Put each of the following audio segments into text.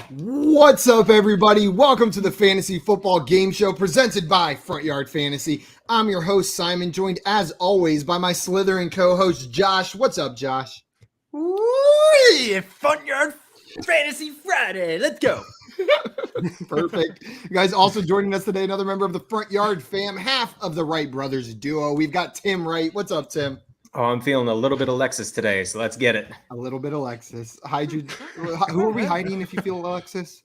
What's up, everybody? Welcome to the Fantasy Football Game Show presented by Front Yard Fantasy. I'm your host, Simon, joined as always by my Slytherin co-host, Josh. What's up, Josh? Woo! Front Yard Fantasy Friday. Let's go. Perfect. You guys also joining us today, another member of the Front Yard fam, half of the Wright brothers duo. We've got Tim Wright. What's up, Tim? Oh, I'm feeling a little bit Alexis today, so let's get it. A little bit Alexis. Hide your, who are we hiding if you feel Alexis?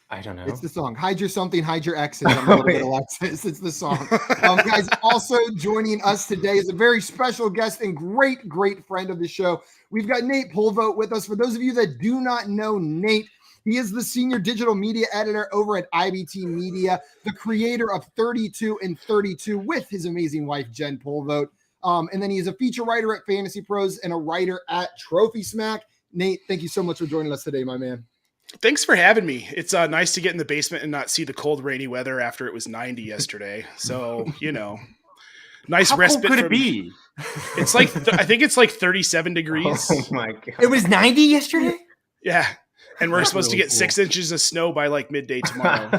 I don't know. It's the song. Hide your something, hide your exes. I'm a little bit Alexis. It's the song. Guys, also joining us today is a very special guest and great friend of the show. We've got Nate Polvote with us. For those of you that do not know Nate, he is the senior digital media editor over at IBT Media, the creator of 32 and 32 with his amazing wife, Jen Polvote. And then he's a feature writer at Fantasy Pros and a writer at Trophy Smack. Nate, thank you so much for joining us today, my man. Thanks for having me. It's nice to get in the basement and not see the cold, rainy weather after it was 90 yesterday. So, nice How respite. cold could it be? It's like, I think it's like 37 degrees. Oh my god! It was 90 yesterday? Yeah. And we're That's supposed really to get cool. 6 inches of snow by like midday tomorrow.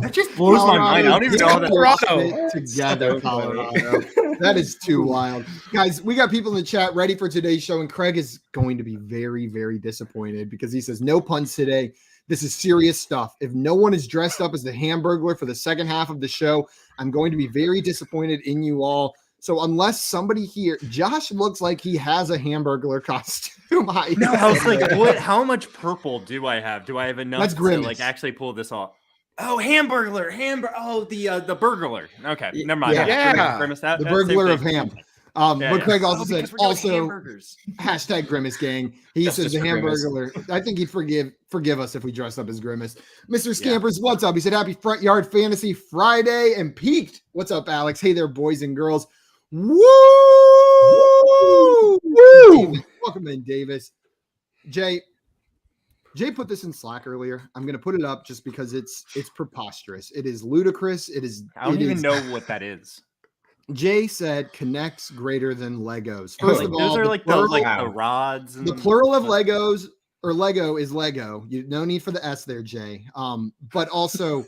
That just blows my mind. I don't even know how that. Colorado. Together, Colorado. That is too wild. Guys, we got people in the chat ready for today's show, and Craig is going to be very disappointed because he says, no puns today. This is serious stuff. If no one is dressed up as the Hamburglar for the second half of the show, I'm going to be very disappointed in you all. So unless somebody here, Josh looks like he has a Hamburglar costume. No, I was like, what? How much purple do I have? Do I have enough That's to Grimace. like actually pull this off? Oh, Hamburglar. Oh, the burglar. Okay, never mind. Yeah. Grimace, The burglar of ham. But Craig also said, because we're doing also hamburgers. hashtag Grimace Gang. He Justice says the for Grimace. Hamburglar. I think he'd forgive us if we dressed up as Grimace. Mr. Scampers, what's up? He said, happy Front Yard Fantasy Friday and peaked. What's up, Alex? Hey there, boys and girls. Woo! Davis. Welcome in, Davis. Jay put this in Slack earlier. I'm going to put it up just because it's preposterous. It is ludicrous. I don't even know what that is. Jay said connects greater than Legos. First of all, those are the like plural- the rods. And the plural of Legos or Lego is Lego. No need for the S there, Jay. But also,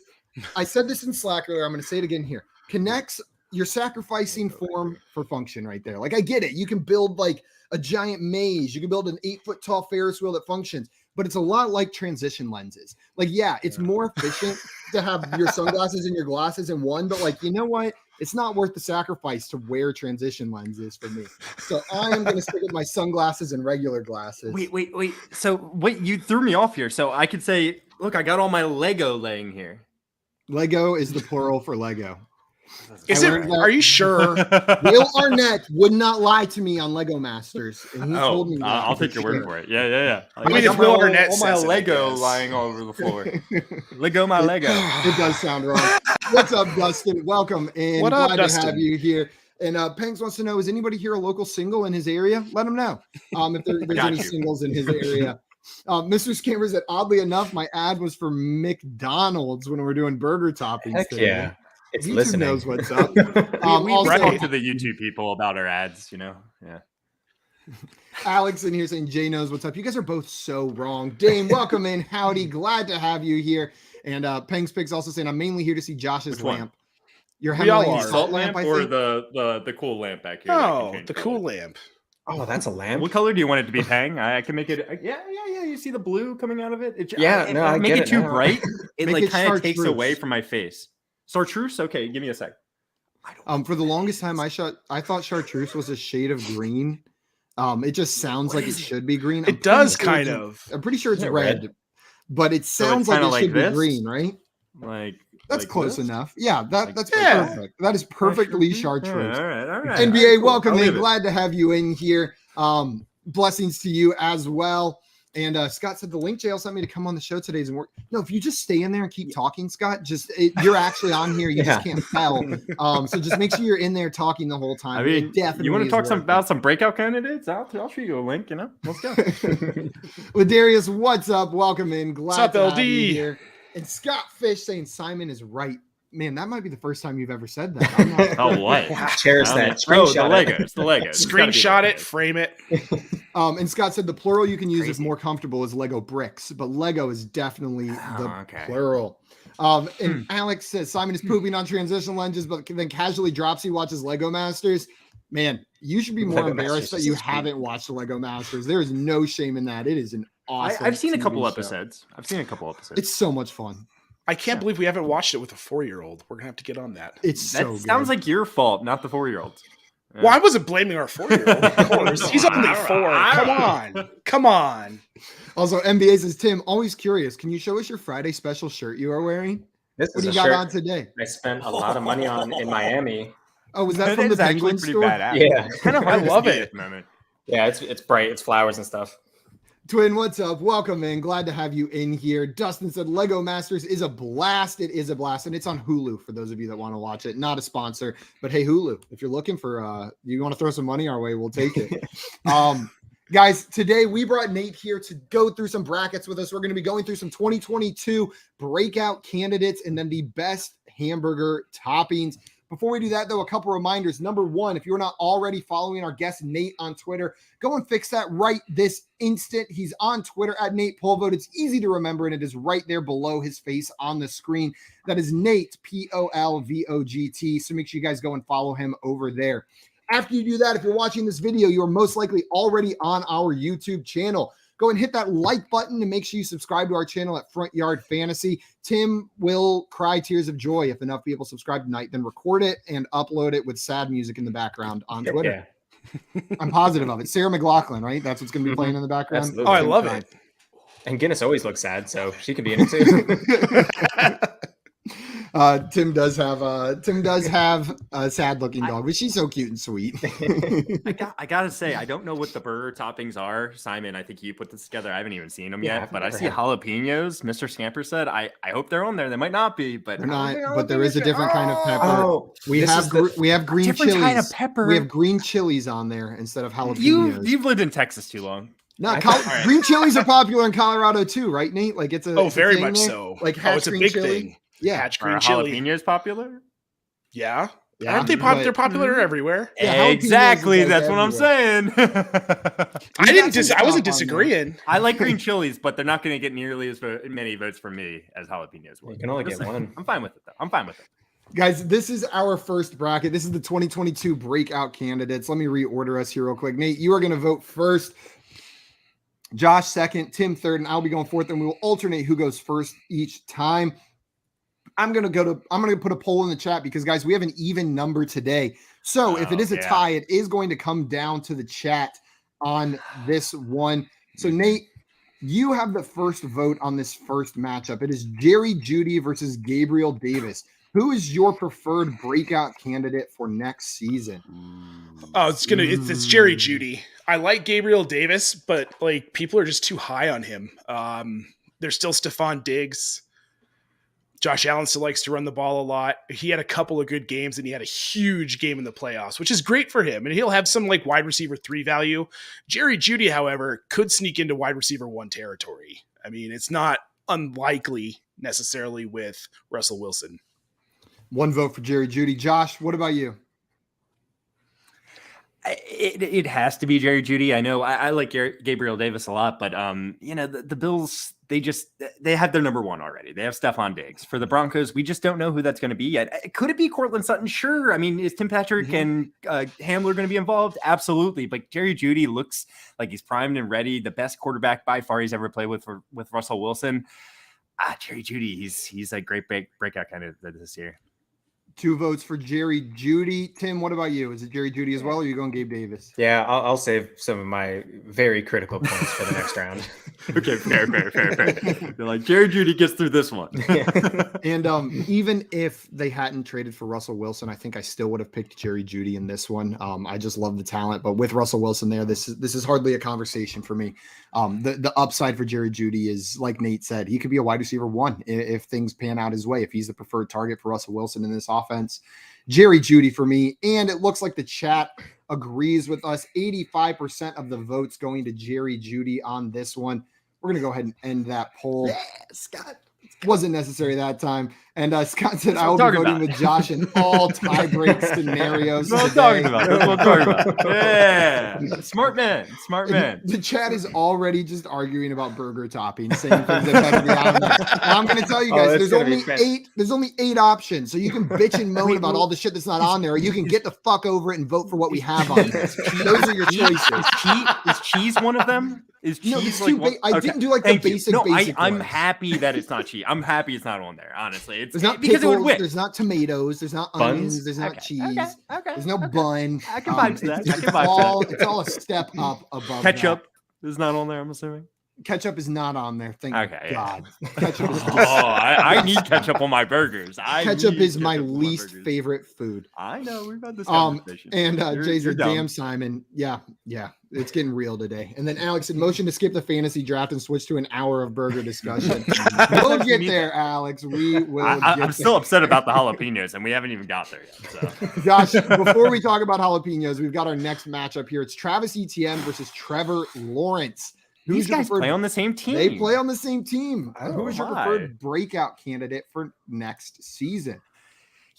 I said this in Slack earlier. I'm going to say it again here. Connects. You're sacrificing form for function right there. Like, I get it. You can build like a giant maze. You can build an 8-foot tall Ferris wheel that functions, but it's a lot like transition lenses. Like, yeah, it's more efficient to have your sunglasses and your glasses in one, but like, you know what? It's not worth the sacrifice to wear transition lenses for me. So I am going to stick with my sunglasses and regular glasses. Wait. So wait, you threw me off here. So I could say, look, I got all my Lego laying here. Lego is the plural for Lego. Is it? Are you sure? Will Arnett would not lie to me on Lego Masters. And he told me that I'll for take your sure. word for it. Yeah. I mean, if Will Arnett all my says it, I Lego guess. lying all over the floor. Lego my Lego. It does sound wrong. What's up, Dustin? Welcome. And What up, glad Dustin? to have you here. And Pangs wants to know, is anybody here a local single in his area? Let him know if there's Got any you. singles in his area. Mr. Scammers said, oddly enough, my ad was for McDonald's when we were doing burger toppings. Heck today. yeah! It's YouTube listening. knows what's up. We Also, talk to the YouTube people about our ads, Yeah. Alex in here saying Jay knows what's up. You guys are both so wrong. Dane, welcome in. Howdy. Glad to have you here. And Pengs Picks also saying, I'm mainly here to see Josh's Which one? lamp. Your We all Himalayan are. salt lamp, I or think. the cool lamp back here. Oh, the cool lamp. Oh, that's a lamp. What color do you want it to be, Pang? I can make it. Yeah. You see the blue coming out of it? I make get it it too now. bright. It Make like it kind of takes chartreuse. away from my face. Chartreuse? Okay, give me a sec. For the longest time, I thought chartreuse was a shade of green. It just sounds like it should be green. It does kind of. I'm pretty sure it's Isn't it red, red? but it So sounds it's like it kinda like should be this? green, right? Like That's like close this? enough. Yeah, that's Yeah. perfect. That is perfectly chartreuse. All right. NBA, Cool. welcome I'll in. leave it. Glad to have you in here. Blessings to you as well. And Scott said the link jail sent me to come on the show today. And work. No, if you just stay in there and keep talking, Scott, you're actually on here. You just can't tell. So just make sure you're in there talking the whole time. I mean, It definitely you want to is talk worth it. about some breakout candidates? I'll shoot you a link. Let's go. Ladarius, what's up? Welcome in. Glad What's up, to have LD? you here. And Scott Fish saying Simon is right. Man, that might be the first time you've ever said that. I'm not- Oh, what? Cherish that. The Screenshot it. Legos. The Legos. It's gotta be the Screenshot it, Legos. frame it. And Scott said the plural you can use if Crazy. more comfortable is Lego bricks, but Lego is definitely the okay. plural. And Alex says Simon is pooping on transition lenses, but then casually drops he watches Lego Masters. Man, you should be more Lego embarrassed Masters that you is sweet. haven't watched Lego Masters. There is no shame in that. It is an awesome. I've seen a TV couple show. episodes. It's so much fun. I can't believe we haven't watched it with a 4-year-old. We're gonna have to get on that. It's That so good. sounds like your fault, not the 4-year-old. Well, I wasn't blaming our 4-year-old. Of course, he's only 4. Come on. Also, NBA says Tim, always curious. Can you show us your Friday special shirt you are wearing? This What is do a you got shirt on today? I spent a lot of money on in Miami. Oh, was that That from the is actually Penguin pretty store? badass. Yeah. It's kind of I hard to love see it. at the moment. Yeah, it's bright. It's flowers and stuff. Twin, what's up? Welcome in. Glad to have you in here. Dustin said Lego Masters is a blast. It is a blast, and it's on Hulu for those of you that want to watch it. Not a sponsor, but hey, Hulu, if you're looking for you want to throw some money our way, we'll take it. Guys, today we brought Nate here to go through some brackets with us. We're going to be going through some 2022 breakout candidates and then the best hamburger toppings. Before we do that, though, a couple reminders. Number one, if you're not already following our guest Nate on Twitter, go and fix that right this instant. He's on Twitter at Nate Polvote. It's easy to remember, and it is right there below his face on the screen. That is Nate, Polvogt. So make sure you guys go and follow him over there. After you do that, if you're watching this video, you are most likely already on our YouTube channel. Go and hit that like button and make sure you subscribe to our channel at Front Yard Fantasy. Tim will cry tears of joy if enough people subscribe tonight, then record it and upload it with sad music in the background on Twitter. Yeah. I'm positive of it. Sarah McLachlan, right? That's what's going to be playing in the background. Absolutely. Oh, I love it. And Guinness always looks sad, so she can be in it too. Tim does have a sad looking dog, but she's so cute and sweet. I gotta say, I don't know what the burger toppings are. Simon, I think you put this together. I haven't even seen them Yeah, yet, I've but I never see had jalapenos. Mr. Scamper said, I hope they're on there. They might not be, but They're not, but there is a different kind of pepper. Oh, We this have is the- we have green different chilies. kind of pepper. We have green chilies on there instead of jalapenos. You've lived in Texas too long. No, I- Col- Alright. green chilies are popular in Colorado too, right, Nate? Like it's a Oh, it's a very thing much there. so. Like Oh, hatch it's a green big chili. thing. Yeah, Hatch Are green chili. jalapenos popular? Yeah. yeah. Aren't they but- They're popular everywhere. Yeah, jalapenos Exactly. is, like, That's what I'm saying. got I wasn't some stuff on disagreeing. I like green chilies, but they're not going to get nearly as many votes from me as jalapenos will. You can only Just get saying. one. I'm fine with it, though. I'm fine with it. Guys, this is our first bracket. This is the 2022 breakout candidates. Let me reorder us here real quick. Nate, you are going to vote first. Josh second, Tim third, and I'll be going fourth, and we will alternate who goes first each time. I'm gonna put a poll in the chat because guys, we have an even number today. So if it is a yeah. tie, it is going to come down to the chat on this one. So Nate, you have the first vote on this first matchup. It is Jerry Jeudy versus Gabriel Davis. Who is your preferred breakout candidate for next season? Oh, it's Jerry Jeudy. I like Gabriel Davis, but like people are just too high on him. There's still Stephon Diggs. Josh Allen still likes to run the ball a lot. He had a couple of good games and he had a huge game in the playoffs, which is great for him. And he'll have some like wide receiver 3 value. Jerry Jeudy, however, could sneak into wide receiver 1 territory. I mean, it's not unlikely necessarily with Russell Wilson. One vote for Jerry Jeudy. Josh, what about you? It has to be Jerry Jeudy. I know I like Gabriel Davis a lot, but the Bills, they have their number one already. They have Stephon Diggs. For the Broncos, we just don't know who that's going to be yet. Could it be Cortland Sutton? Sure. I mean, is Tim Patrick and Hamler going to be involved? Absolutely. But Jerry Jeudy looks like he's primed and ready. The best quarterback by far he's ever played with Russell Wilson. Jerry Jeudy, he's a great breakout candidate this year. 2 votes for Jerry Jeudy. Tim, what about you? Is it Jerry Jeudy as well, or are you going Gabe Davis? Yeah, I'll save some of my very critical points for the next round. Okay, fair. They're like, Jerry Jeudy gets through this one. And even if they hadn't traded for Russell Wilson, I think I still would have picked Jerry Jeudy in this one. I just love the talent, but with Russell Wilson there, this is hardly a conversation for me. The upside for Jerry Jeudy is, like Nate said, he could be a wide receiver 1 if things pan out his way, if he's the preferred target for Russell Wilson in this offense. Jerry Jeudy for me, and it looks like the chat agrees with us. 85% of the votes going to Jerry Jeudy on this one. We're going to go ahead and end that poll. Yeah, Scott. Wasn't necessary that time. And Scott said, That's I what will I'm be talking voting about. with Josh in all tie-break scenarios. That's what I'm today. talking about. That's what I'm talking about. Yeah. Smart man. Smart man. The chat is already just arguing about burger toppings, saying things that better be on there. And I'm going to tell you guys, that's gonna be there's only 8 options. So you can bitch and moan about all the shit that's not on there, or you can get the fuck over it and vote for what we have on there. Those are your choices. Is cheese one of them? Is cheese No, it's like too one? I didn't do like the Thank you. basic. No, basic I'm ones. happy that it's not cheese. I'm happy it's not on there. Honestly, it's There's not because pickles, it would win. there's not tomatoes, there's not Buns? onions, there's not cheese, Okay. there's no bun. I can vibe to that. I can It's vibe to that. it's all a step up above Ketchup is not on there. I'm assuming. that. Ketchup is not on there. Thank Okay, yeah. God. Ketchup is Oh, I need ketchup on my burgers. ketchup need is my ketchup on least burgers. favorite food. I know we've had this And conversation. Jay You're said, dumb. damn Simon. Yeah, it's getting real today. And then Alex said, motion to skip the fantasy draft and switch to an hour of burger discussion. We'll get there, Alex. We will. I'm still upset about the jalapenos, and we haven't even got there yet. So. Josh, before we talk about jalapenos, we've got our next matchup here. It's Travis Etienne versus Trevor Lawrence. These your guys preferred- play on the same team. They play on the same team. Who is your my. preferred breakout candidate for next season?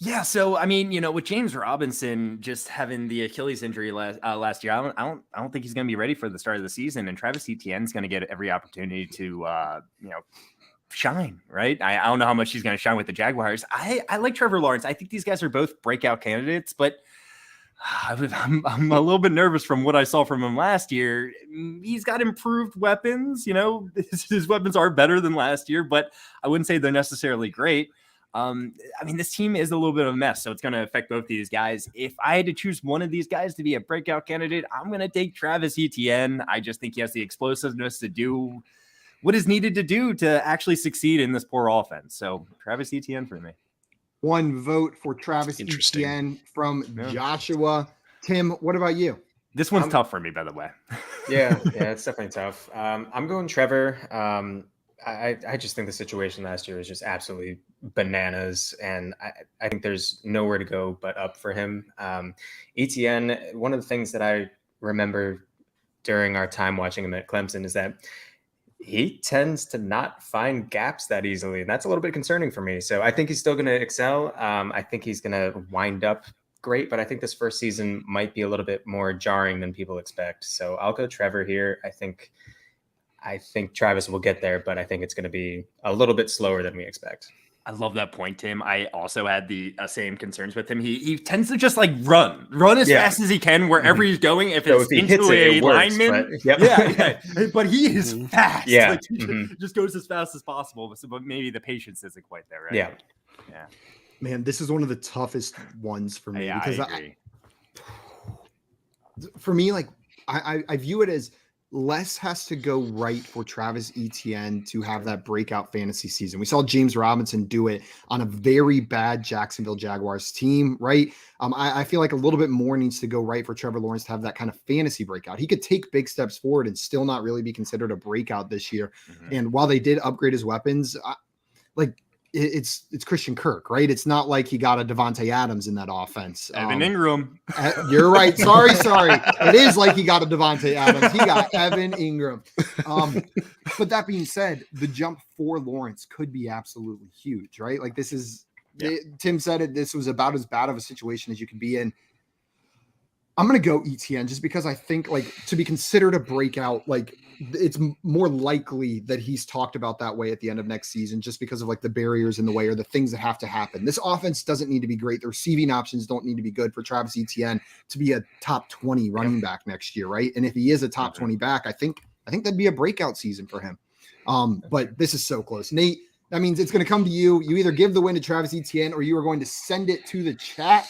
Yeah, so I mean, with James Robinson just having the Achilles injury last year, I don't think he's going to be ready for the start of the season. And Travis Etienne's going to get every opportunity to shine. Right? I don't know how much he's going to shine with the Jaguars. I like Trevor Lawrence. I think these guys are both breakout candidates, but I'm a little bit nervous from what I saw from him last year. He's got improved weapons. His weapons are better than last year, but I wouldn't say they're necessarily great. I mean, this team is a little bit of a mess, so it's going to affect both these guys. If I had to choose one of these guys to be a breakout candidate, I'm going to take Travis Etienne. I just think he has the explosiveness to do what is needed to do to actually succeed in this poor offense. So Travis Etienne for me. One vote for Travis Etienne from Joshua. Tim, what about you? This one's tough for me, by the way. Yeah, it's definitely tough. I'm going Trevor. I just think the situation last year was just absolutely bananas, and I think there's nowhere to go but up for him. Etienne, one of the things that I remember during our time watching him at Clemson is that he tends to not find gaps that easily, and that's a little bit concerning for me. So I think he's still going to excel. I think he's going to wind up great, but I think this first season might be a little bit more jarring than people expect. So I'll go Trevor here. I think Travis will get there, but I think it's going to be a little bit slower than we expect. I love that point, Tim. I also had the same concerns with him. He tends to just like run as fast as he can wherever he's going. If So it's if he into hits it, a it works, lineman, but, but he is fast. Yeah. Like, he just goes as fast as possible. But maybe the patience isn't quite there, right? Yeah. Man, this is one of the toughest ones for me because I agree. For me, like I view it as less has to go right for Travis Etienne to have that breakout fantasy season. We saw James Robinson do it on a very bad Jacksonville Jaguars team, right? I feel like a little bit more needs to go right for Trevor Lawrence to have that kind of fantasy breakout. He could take big steps forward and still not really be considered a breakout this year. Mm-hmm. And while they did upgrade his weapons, it's Christian Kirk, right? It's not like he got a Devontae Adams in that offense. Evan Ingram. You're right. Sorry. It is like he got a Devontae Adams. He got Evan Ingram. But that being said, the jump for Lawrence could be absolutely huge, right? Like this is, Tim said it, this was about as bad of a situation as you could be in. I'm going to go ETN just because I think like to be considered a breakout, like it's more likely that he's talked about that way at the end of next season, just because of like the barriers in the way or the things that have to happen. This offense doesn't need to be great. The receiving options don't need to be good for Travis Etienne to be a top 20 running back next year. Right. And if he is a top 20 back, I think that'd be a breakout season for him. But this is so close. Nate, that means it's going to come to you. You either give the win to Travis Etienne or you are going to send it to the chat.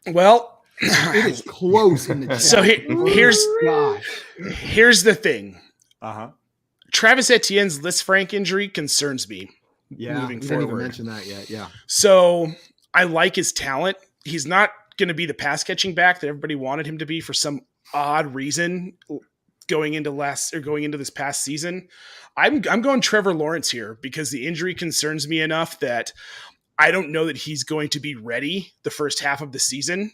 Well, it is close in the chat. So here's the thing. Travis Etienne's Lisfranc injury concerns me. Moving didn't forward. even mention that yet. Yeah. So I like his talent. He's not going to be the pass catching back that everybody wanted him to be for some odd reason going into this past season. I'm going Trevor Lawrence here because the injury concerns me enough that I don't know that he's going to be ready the first half of the season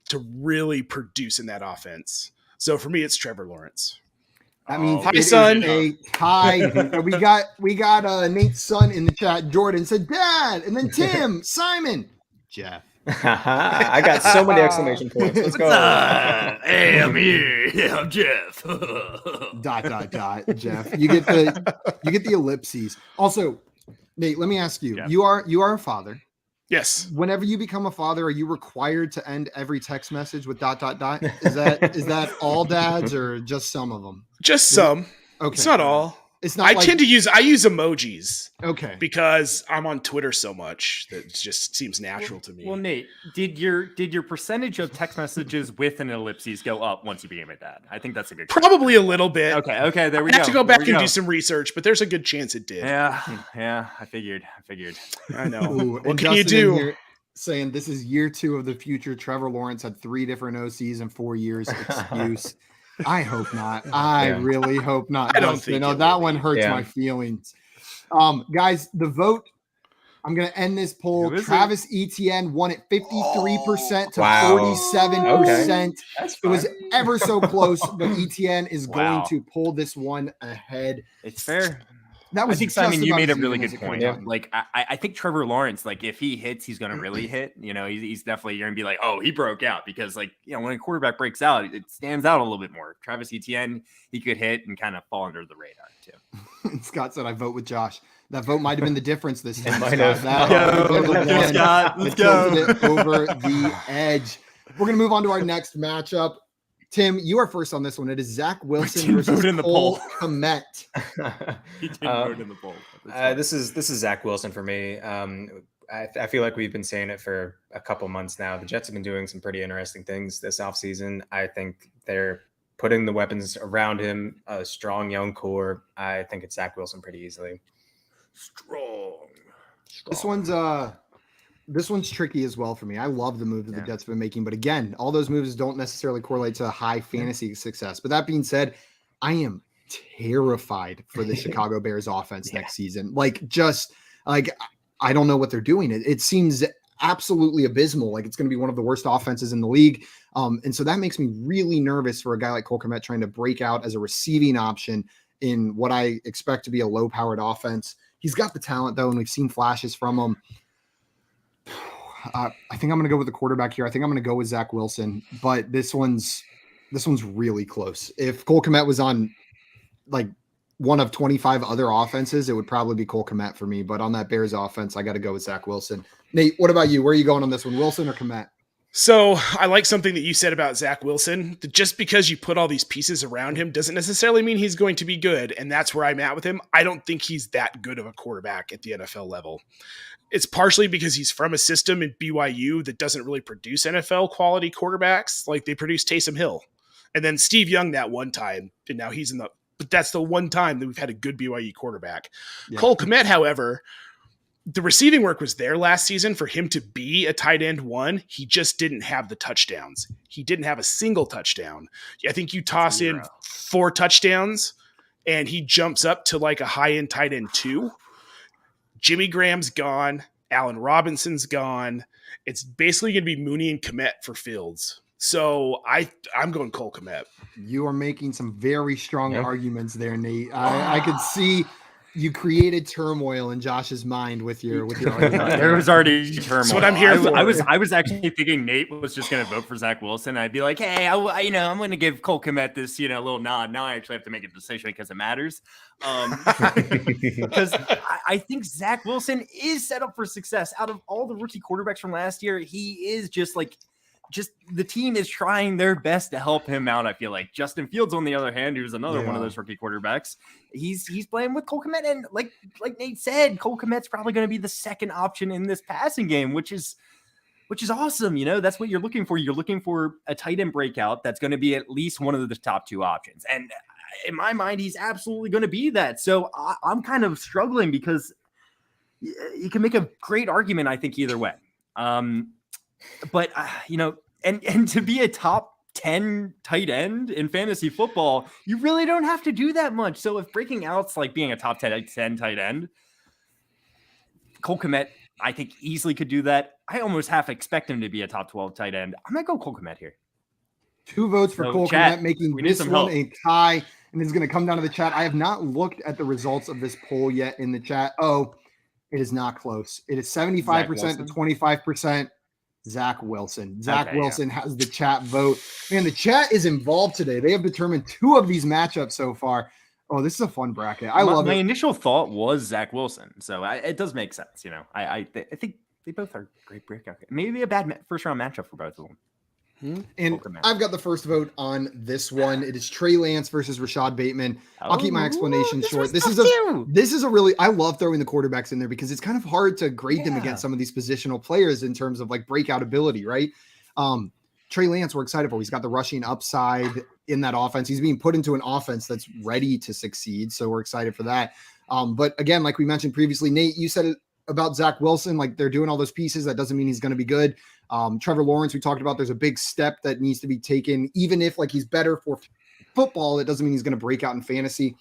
to really produce in that offense. So for me, it's Trevor Lawrence. That means Hi, it is son. a tie. we got Nate's son in the chat. Jordan said, "Dad," and then Tim, Simon, Jeff. I got so many exclamation points. Let's go. Hey, I'm here. Yeah, I'm Jeff. Jeff. You get the ellipses. Also, Nate, let me ask you. Jeff. You are a father. Yes. Whenever you become a father, are you required to end every text message with ... Is that all dads or just some of them? Just some. Okay. It's not all. It's not. I use emojis. Okay. Because I'm on Twitter so much that it just seems natural to me. Well, Nate, did your percentage of text messages with an ellipses go up once you became a dad? I think that's a good question. Probably a little bit. Okay, there we I go. have to go back and do some research, but there's a good chance it did. Yeah, I figured. I know. Ooh, What can you do? Saying this is year 2 of the future. Trevor Lawrence had 3 different OCs in 4 years. Excuse. I hope not. I really hope not. I don't think that one hurts my feelings. Guys, the vote. I'm gonna end this poll. Travis Etienne won at 53% to 47%. It was ever so close, but Etienne is going to pull this one ahead. It's fair. That was I think, Simon, you made a really good as point. yeah. Like, I think Trevor Lawrence, like, if he hits, he's going to really hit. You know, he's definitely going to be like, oh, he broke out. Because, like, you know, when a quarterback breaks out, it stands out a little bit more. Travis Etienne, he could hit and kind of fall under the radar, too. Scott said, I vote with Josh. That vote might have been the difference this time. Might have. Scott, let's go. It over the edge. We're going to move on to our next matchup. Tim, you are first on this one. It is Zach Wilson versus Cole Kmet. He didn't vote in the poll. This is Zach Wilson for me. I feel like we've been saying it for a couple months now. The Jets have been doing some pretty interesting things this offseason. I think they're putting the weapons around him, a strong young core. I think it's Zach Wilson pretty easily. Strong. This one's tricky as well for me. I love the move that the Jets have been making, but again, all those moves don't necessarily correlate to high fantasy success. But that being said, I am terrified for the Chicago Bears offense next season. I don't know what they're doing. It seems absolutely abysmal. Like it's going to be one of the worst offenses in the league. And so that makes me really nervous for a guy like Cole Kmet trying to break out as a receiving option in what I expect to be a low-powered offense. He's got the talent, though, and we've seen flashes from him. I think I'm going to go with the quarterback here. I think I'm going to go with Zach Wilson, but this one's really close. If Cole Kmet was on like one of 25 other offenses, it would probably be Cole Kmet for me. But on that Bears offense, I got to go with Zach Wilson. Nate, what about you? Where are you going on this one, Wilson or Kmet? So I like something that you said about Zach Wilson. That just because you put all these pieces around him doesn't necessarily mean he's going to be good. And that's where I'm at with him. I don't think he's that good of a quarterback at the NFL level. It's partially because he's from a system in BYU that doesn't really produce NFL quality quarterbacks. Like they produced Taysom Hill and then Steve Young that one time. And now he's but that's the one time that we've had a good BYU quarterback. Yeah. Cole Kmet, however, the receiving work was there last season for him to be a tight end one. He just didn't have the touchdowns. He didn't have a single touchdown. I think you toss in 4 touchdowns and he jumps up to like a high end tight end 2. Jimmy Graham's gone. Allen Robinson's gone. It's basically going to be Mooney and Kmet for Fields. So I'm going Cole Kmet. You are making some very strong arguments there, Nate. I could see you created turmoil in Josh's mind with your argument. There was already turmoil. That's what I'm here for. I was actually thinking Nate was just going to vote for Zach Wilson. I'd be like, hey, I'm going to give Cole Kmet this, little nod. Now I actually have to make a decision because it matters. Because I think Zach Wilson is set up for success. Out of all the rookie quarterbacks from last year, he is just the team is trying their best to help him out. I feel like Justin Fields, on the other hand, who's another one of those rookie quarterbacks, he's playing with Cole Kmet, and like Nate said, Cole Kmet's probably going to be the second option in this passing game, which is awesome. That's what you're looking for. You're looking for a tight end breakout that's going to be at least one of the top 2 options, and in my mind, he's absolutely going to be that. So I'm kind of struggling because you can make a great argument, I think, either way. But and to be a top 10 tight end in fantasy football, you really don't have to do that much. So if breaking out's like being a top 10 tight end, Cole Kmet, I think easily could do that. I almost half expect him to be a top 12 tight end. I'm going to go Cole Kmet here. 2 votes for Cole Kmet, making this one a tie. and it's going to come down to the chat. I have not looked at the results of this poll yet in the chat. Oh, it is not close. It is 75% to 25%. Zach Wilson. Zach Wilson has the chat vote. Man, the chat is involved today. They have determined 2 of these matchups so far. Oh, this is a fun bracket. I love it. My initial thought was Zach Wilson, so it does make sense. I think they both are great breakout. Maybe a bad first round matchup for both of them. And I've got the first vote on this one. It is Trey Lance versus Rashad Bateman. I'll keep my explanation short. This is a really, I love throwing the quarterbacks in there because it's kind of hard to grade them against some of these positional players in terms of like breakout ability, right? Trey Lance, we're excited for. He's got the rushing upside in that offense. He's being put into an offense that's ready to succeed. So we're excited for that. But again, like we mentioned previously, Nate, you said it about Zach Wilson, like they're doing all those pieces. That doesn't mean he's going to be good. Trevor Lawrence, we talked about, there's a big step that needs to be taken. Even if like he's better for football, it doesn't mean he's going to break out in fantasy.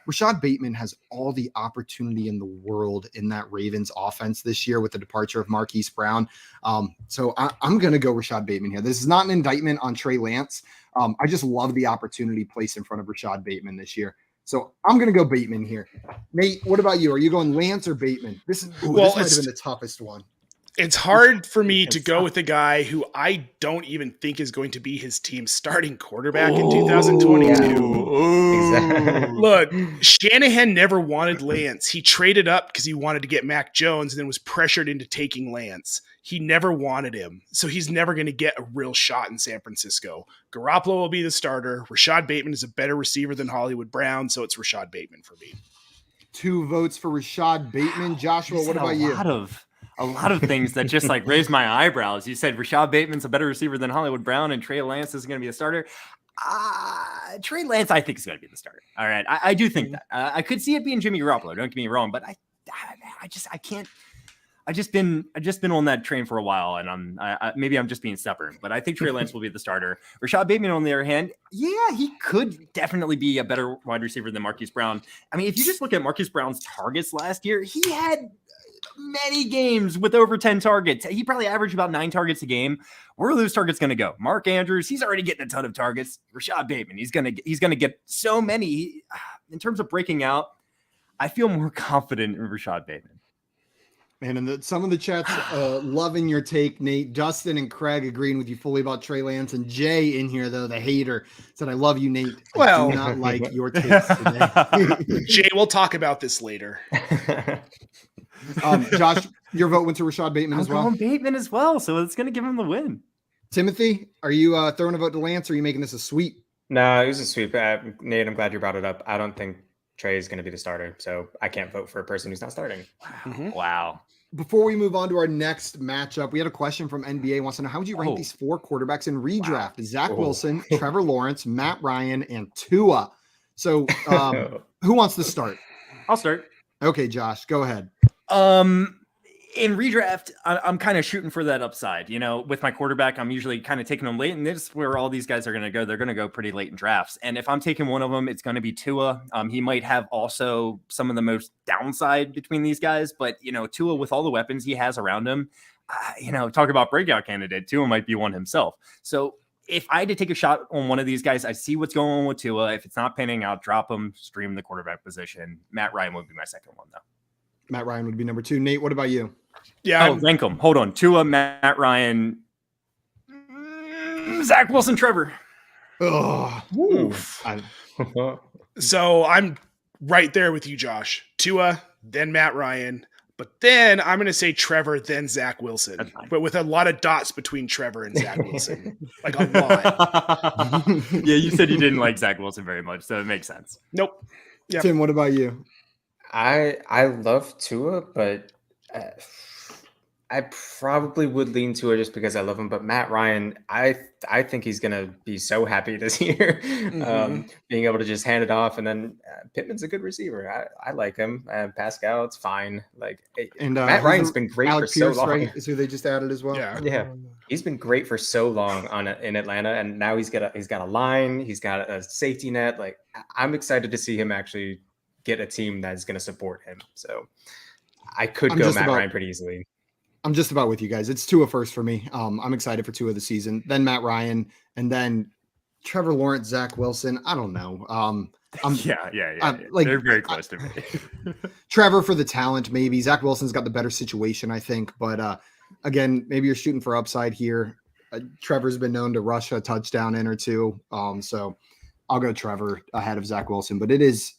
Rashad Bateman has all the opportunity in the world in that Ravens offense this year with the departure of Marquise Brown. So I'm going to go Rashad Bateman here. This is not an indictment on Trey Lance. I just love the opportunity placed in front of Rashad Bateman this year. So I'm going to go Bateman here. Nate, what about you? Are you going Lance or Bateman? This might have been the toughest one. It's hard for me to go with a guy who I don't even think is going to be his team's starting quarterback in 2022. Exactly. Look, Shanahan never wanted Lance. He traded up because he wanted to get Mac Jones and then was pressured into taking Lance. He never wanted him. So he's never going to get a real shot in San Francisco. Garoppolo will be the starter. Rashad Bateman is a better receiver than Hollywood Brown, so it's Rashad Bateman for me. 2 votes for Rashad Bateman. Joshua, what about you? A lot of things that just like raised my eyebrows. You said Rashad Bateman's a better receiver than Hollywood Brown, and Trey Lance is going to be a starter. Trey Lance, I think, is going to be the starter. All right, I do think that. I could see it being Jimmy Garoppolo. Don't get me wrong, but I can't. I just been on that train for a while, and maybe I'm just being stubborn. But I think Trey Lance will be the starter. Rashad Bateman, on the other hand, yeah, he could definitely be a better wide receiver than Marquise Brown. I mean, if you just look at Marquise Brown's targets last year, he had many games with over 10 targets. He probably averaged about 9 targets a game. Where are those targets going to go? Mark Andrews, he's already getting a ton of targets. Rashad Bateman, he's going to get so many. In terms of breaking out, I feel more confident in Rashad Bateman. Man, and some of the chats loving your take, Nate. Justin and Craig agreeing with you fully about Trey Lance. And Jay in here, though, the hater, said, I love you, Nate. I do not like your takes today. Jay, we'll talk about this later. Josh, your vote went to Rashad Bateman as well. I'm going Bateman as well, so it's going to give him the win. Timothy, are you throwing a vote to Lance, or are you making this a sweep? No, it was a sweep. Nate, I'm glad you brought it up. I don't think Trey is going to be the starter, so I can't vote for a person who's not starting. Wow. Before we move on to our next matchup, we had a question from NBA. Wants to know, how would you rank these 4 quarterbacks in redraft? Zach Wilson, Trevor Lawrence, Matt Ryan, and Tua. So who wants to start? I'll start. Okay, Josh, go ahead. In redraft, I'm kind of shooting for that upside. With my quarterback, I'm usually kind of taking them late, and this is where all these guys are going to go. They're going to go pretty late in drafts. And if I'm taking one of them, it's going to be Tua. He might have also some of the most downside between these guys, but Tua, with all the weapons he has around him, talk about breakout candidate. Tua might be one himself. So if I had to take a shot on one of these guys, I see what's going on with Tua. If it's not panning out, drop him, stream the quarterback position. Matt Ryan would be my second one, though. Matt Ryan would be number 2. Nate, what about you? Yeah. Rank them. Hold on. Tua, Matt Ryan, Zach Wilson, Trevor. So I'm right there with you, Josh. Tua, then Matt Ryan. But then I'm going to say Trevor, then Zach Wilson. But with a lot of dots between Trevor and Zach Wilson. Like a lot. Yeah, you said you didn't like Zach Wilson very much, so it makes sense. Nope. Yep. Tim, what about you? I love Tua, but I probably would lean Tua just because I love him. But Matt Ryan, I think he's going to be so happy this year, being able to just hand it off. And then Pittman's a good receiver. I like him. Pascal, it's fine. And Matt Ryan's been great for so long. Right, is who they just added as well. Yeah. He's been great for so long in Atlanta, and now he's got a line. He's got a safety net. I'm excited to see him actually get a team that's going to support him. So I could go Matt Ryan pretty easily. I'm just about with you guys. It's Tua first for me. I'm excited for Tua of the season, then Matt Ryan, and then Trevor Lawrence, Zach Wilson. I don't know. Yeah. Like, They're very close to me. Trevor for the talent, maybe. Zach Wilson's got the better situation, I think. But again, maybe you're shooting for upside here. Trevor's been known to rush a touchdown in or two. So I'll go Trevor ahead of Zach Wilson, but it is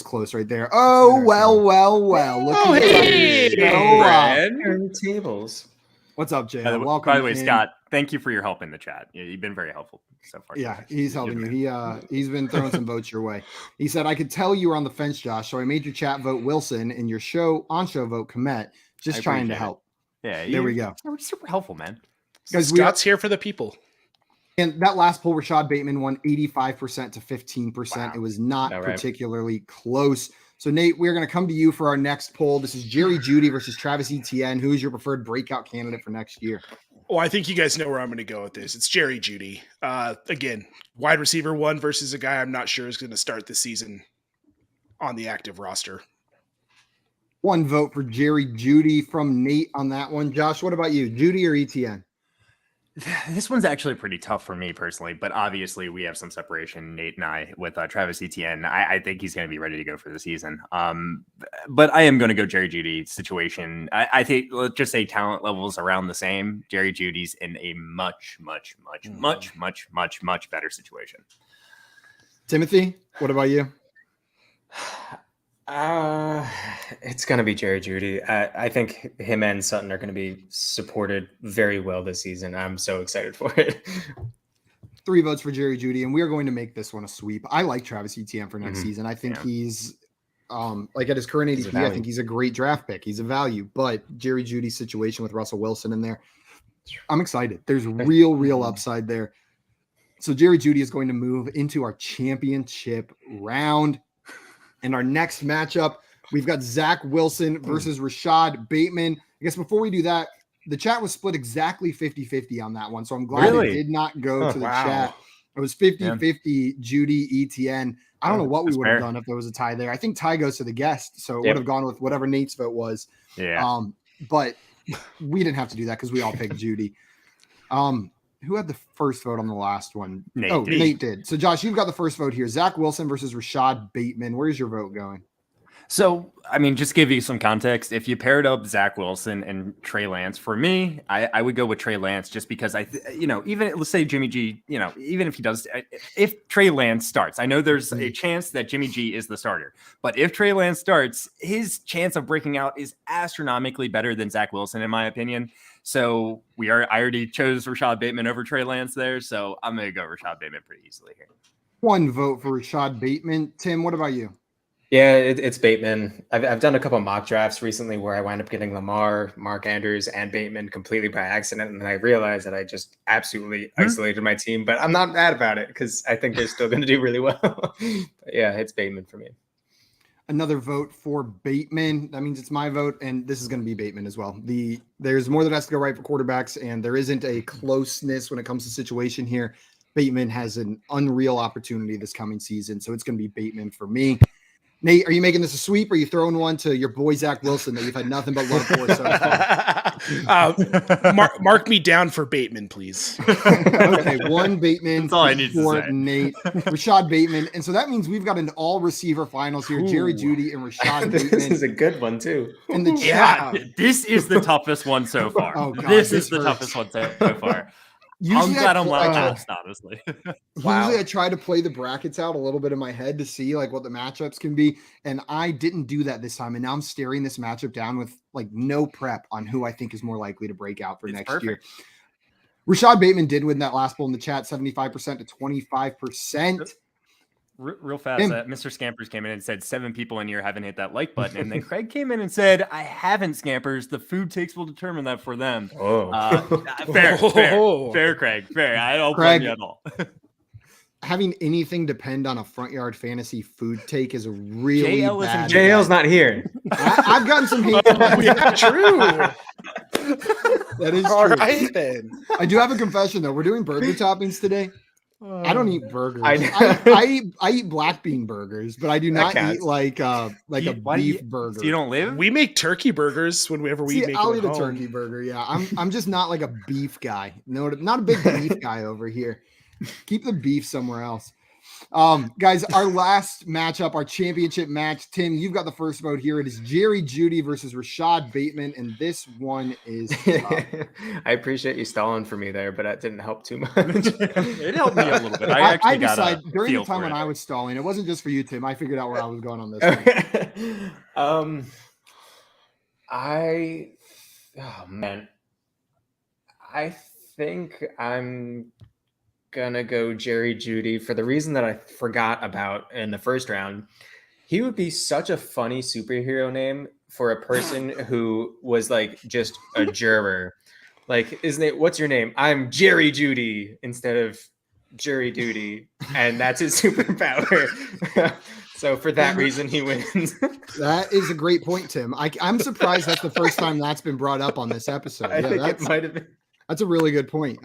close right there. Oh, well. Look Oh, who's hey, decided to show up. Turn the tables. What's up, Jay? By Welcome. the way, in. Scott, thank you for your help in the chat. You've been very helpful so far. Yeah, he's helping you. He's been throwing some votes your way. He said, I could tell you were on the fence, Josh, so I made your chat vote Wilson and your on-show vote Komet. Just trying to help. Yeah, there we go. We're super helpful, man. Guys, Scott's here for the people. And that last poll, Rashad Bateman won 85% to 15%. Wow. It was not particularly close. So, Nate, we're going to come to you for our next poll. This is Jerry Jeudy versus Travis Etienne. Who is your preferred breakout candidate for next year? Well, I think you guys know where I'm going to go with this. It's Jerry Jeudy. Again, wide receiver 1 versus a guy I'm not sure is going to start the season on the active roster. 1 vote for Jerry Jeudy from Nate on that one. Josh, what about you? Jeudy or Etienne? This one's actually pretty tough for me personally, but obviously we have some separation, Nate and I, with Travis Etienne. I think he's going to be ready to go for the season. But I am going to go Jerry Jeudy situation. I think, let's just say talent levels around the same. Jerry Jeudy's in a much better situation. Timothy, what about you? It's going to be Jerry Jeudy. I think him and Sutton are going to be supported very well this season. I'm so excited for it. 3 votes for Jerry Jeudy, and we are going to make this one a sweep. I like Travis Etienne for next season. I think he's like at his current ADP, I think he's a great draft pick. He's a value, but Jerry Jeudy's situation with Russell Wilson in there, I'm excited. There's real upside there. So Jerry Jeudy is going to move into our championship round. In our next matchup, we've got Zach Wilson versus Rashad Bateman. I guess before we do that, the chat was split exactly 50-50 on that one. So I'm glad it did not go to the chat. It was 50-50 Jeudy, Etienne. I don't know what we would have done if there was a tie there. I think tie goes to the guest. So it would have gone with whatever Nate's vote was. Yeah. But we didn't have to do that because we all picked Jeudy. Who had the first vote on the last one? Nate did. So, Josh, you've got the first vote here. Zach Wilson versus Rashad Bateman. Where's your vote going? So, I mean, just give you some context. If you paired up Zach Wilson and Trey Lance, for me, I would go with Trey Lance just because even let's say Jimmy G, even if he does, if Trey Lance starts, I know there's a chance that Jimmy G is the starter, but if Trey Lance starts, his chance of breaking out is astronomically better than Zach Wilson, in my opinion. So I already chose Rashad Bateman over Trey Lance there. So I'm going to go Rashad Bateman pretty easily here. 1 vote for Rashad Bateman. Tim, what about you? Yeah, it's Bateman. I've done a couple mock drafts recently where I wind up getting Lamar, Mark Andrews, and Bateman completely by accident. And then I realized that I just absolutely isolated my team, but I'm not mad about it because I think they're still going to do really well. But yeah, it's Bateman for me. Another vote for Bateman. That means it's my vote, and this is going to be Bateman as well. There's more that has to go right for quarterbacks, and there isn't a closeness when it comes to situation here. Bateman has an unreal opportunity this coming season, so it's going to be Bateman for me. Nate, are you making this a sweep, or are you throwing one to your boy Zach Wilson that you've had nothing but love for so far? Mark me down for Bateman, please. Okay, 1 Bateman. That's all I need for to say. Nate, Rashad Bateman, and so that means we've got an all receiver finals here. Jerry Jeudy and Rashad Bateman. This is a good one too. In the chat, this is the toughest one so far. Oh, God, this is the hurts. toughest one so far. Usually I'm glad I'm last, honestly. Usually I try to play the brackets out a little bit in my head to see like what the matchups can be. And I didn't do that this time. And now I'm staring this matchup down with like no prep on who I think is more likely to break out for next year. Rashad Bateman did win that last poll in the chat, 75% to 25%. Real fast, Mr. Scampers came in and said 7 people in here haven't hit that like button. And then Craig came in and said, I haven't, Scampers. The food takes will determine that for them. Fair, Craig. Fair. I don't blame you at all. Having anything depend on a front yard fantasy food take is a really bad. JL's not here. I've gotten some hate. Yeah, true. That is All true. right, then. I do have a confession though. We're doing burger toppings today. I don't eat burgers. I eat black bean burgers, but I do not eat like a beef burger. So you don't live? We make turkey burgers whenever we make I'll them eat a home. turkey burger. Yeah, I'm just not like a beef guy. No, not a big beef guy over here. Keep the beef somewhere else. Guys, our last matchup, our championship match. Tim, you've got the first vote here. It is Jerry Jeudy versus Rashad Bateman, and this one is tough. I appreciate you stalling for me there, but that didn't help too much. It helped me a little bit. I I actually got decided a during the feel time for when it. I was stalling, it wasn't just for you, Tim. I figured out where I was going on this one. Oh man, I think I'm gonna go Jerry Jeudy for the reason that I forgot about in the first round. He would be such a funny superhero name for a person who was like just a juror. Like, isn't it? What's your name? I'm Jerry Jeudy instead of Jury Duty, and that's his superpower. So for that reason, he wins. That is a great point, Tim. I'm surprised that's the first time that's been brought up on this episode. I think it might have been. That's a really good point.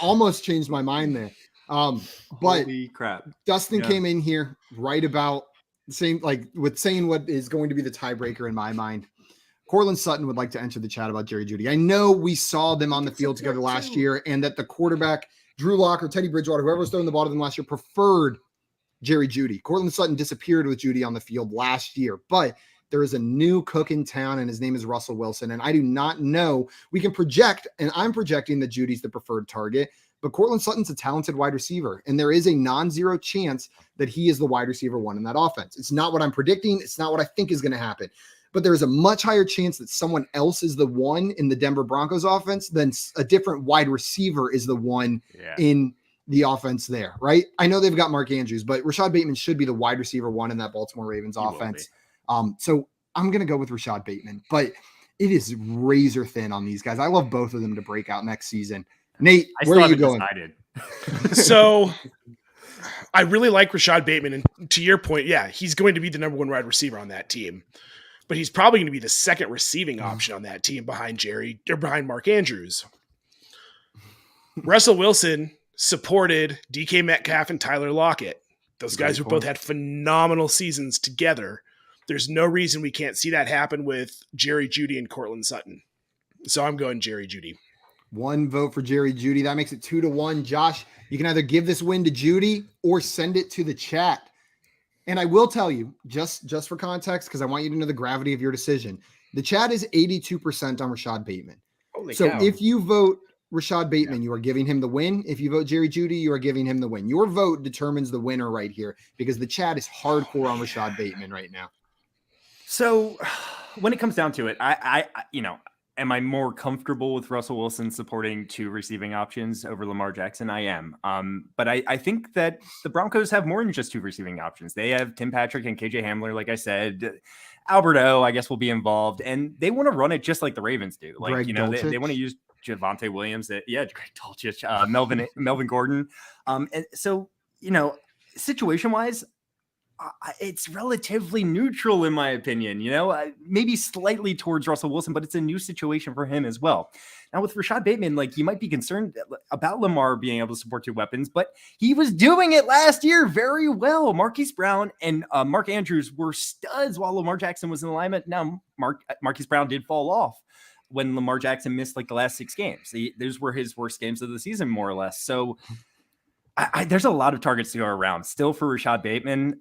Almost changed my mind there. But Holy crap. Dustin came in here right about the same, like with saying what is going to be the tiebreaker in my mind. Cortland Sutton would like to enter the chat about Jerry Jeudy. I know we saw them on the field together last year, and that the quarterback, Drew Lock or Teddy Bridgewater, whoever was throwing the ball to them last year, preferred Jerry Jeudy. Cortland Sutton disappeared with Jeudy on the field last year, but there is a new cook in town, and his name is Russell Wilson. And I do not know. We can project, and I'm projecting that Judy's the preferred target, but Cortland Sutton's a talented wide receiver, and there is a non-zero chance that he is the wide receiver one in that offense. It's not what I'm predicting. It's not what I think is going to happen. But there is a much higher chance that someone else is the one in the Denver Broncos offense than a different wide receiver is the one in the offense there, right? I know they've got Mark Andrews, but Rashad Bateman should be the wide receiver one in that Baltimore Ravens offense. So I'm going to go with Rashad Bateman, but it is razor thin on these guys. I love both of them to break out next season. Nate, where are you going? So I really like Rashad Bateman. And to your point, yeah, he's going to be the number one wide receiver on that team. But he's probably going to be the second receiving option on that team behind Mark Andrews. Russell Wilson supported DK Metcalf and Tyler Lockett. Those guys have both had phenomenal seasons together. There's no reason we can't see that happen with Jerry Jeudy and Cortland Sutton. So I'm going Jerry Jeudy. One vote for Jerry Jeudy. That makes it 2-1. Josh, you can either give this win to Jeudy or send it to the chat. And I will tell you, just for context, because I want you to know the gravity of your decision. The chat is 82% on Rashad Bateman. Holy so cow. If you vote Rashad Bateman, you are giving him the win. If you vote Jerry Jeudy, you are giving him the win. Your vote determines the winner right here because the chat is hardcore on Rashad Bateman right now. So when it comes down to it, I am I more comfortable with Russell Wilson supporting two receiving options over Lamar Jackson? I am. But I think that the Broncos have more than just two receiving options. They have Tim Patrick and KJ Hamler, like I said. Alberto, I guess, will be involved. And they want to run it just like the Ravens do. Like, Greg Dulcich. they want to use Javonte Williams. Greg Dulcich, Melvin Gordon. And so, situation-wise, it's relatively neutral in my opinion, maybe slightly towards Russell Wilson, but it's a new situation for him as well. Now with Rashad Bateman, you might be concerned about Lamar being able to support two weapons, but he was doing it last year very well. Marquise Brown and Mark Andrews were studs while Lamar Jackson was in alignment. Now Marquise Brown did fall off when Lamar Jackson missed the last 6 games. Those were his worst games of the season, more or less. So there's a lot of targets to go around still for Rashad Bateman.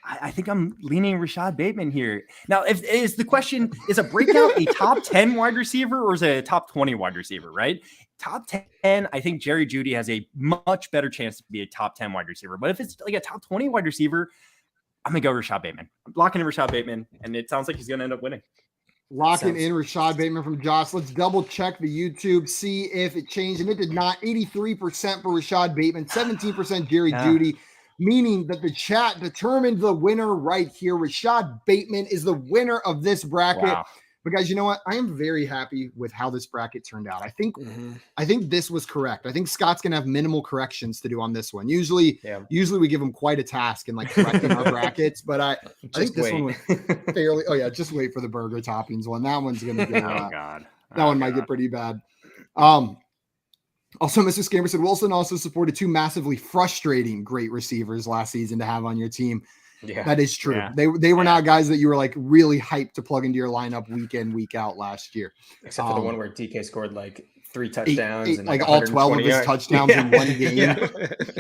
I think I'm leaning Rashad Bateman here. Now, is the question, is a Breakout a top 10 wide receiver or is it a top 20 wide receiver, right? Top 10, I think Jerry Jeudy has a much better chance to be a top 10 wide receiver. But if it's a top 20 wide receiver, I'm going to go Rashad Bateman. I'm locking in Rashad Bateman, and it sounds like he's going to end up winning. Locking in Rashad Bateman from Josh. Let's double check the YouTube, see if it changed. And it did not. 83% for Rashad Bateman, 17% Jerry Jeudy. Meaning that the chat determined the winner right here. Rashad Bateman is the winner of this bracket. Wow. But guys, you know what? I am very happy with how this bracket turned out. I think this was correct. I think Scott's gonna have minimal corrections to do on this one. Usually we give him quite a task in correcting our brackets, but I think this one was fairly. Oh yeah, just wait for the burger toppings one. That one's gonna get. That one might get pretty bad. Also, Mr. Scamper said Wilson also supported two massively frustrating great receivers last season to have on your team. Yeah, that is true. Yeah. They were not guys that you were really hyped to plug into your lineup week in, week out last year. Except for the one where DK scored 3 touchdowns and all 12 of his touchdowns in one game. Yeah.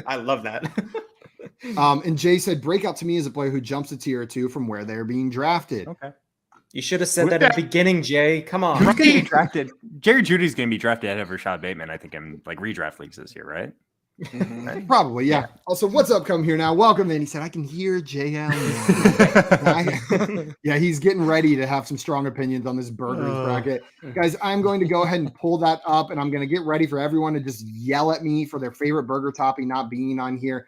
I love that. And Jay said, Breakout to me is a player who jumps a tier or two from where they're being drafted. Okay. You should have said that at the beginning, Jay. Come on. Who's going to be drafted? Jerry Judy's going to be drafted ahead of Rashad Bateman, I think, in like redraft leagues this year, right? Right? Probably, yeah. Also, what's up? Come here now. Welcome in. He said, I can hear JL. Yeah, he's getting ready to have some strong opinions on this burgers bracket. Guys, I'm going to go ahead and pull that up, and I'm going to get ready for everyone to just yell at me for their favorite burger topping not being on here.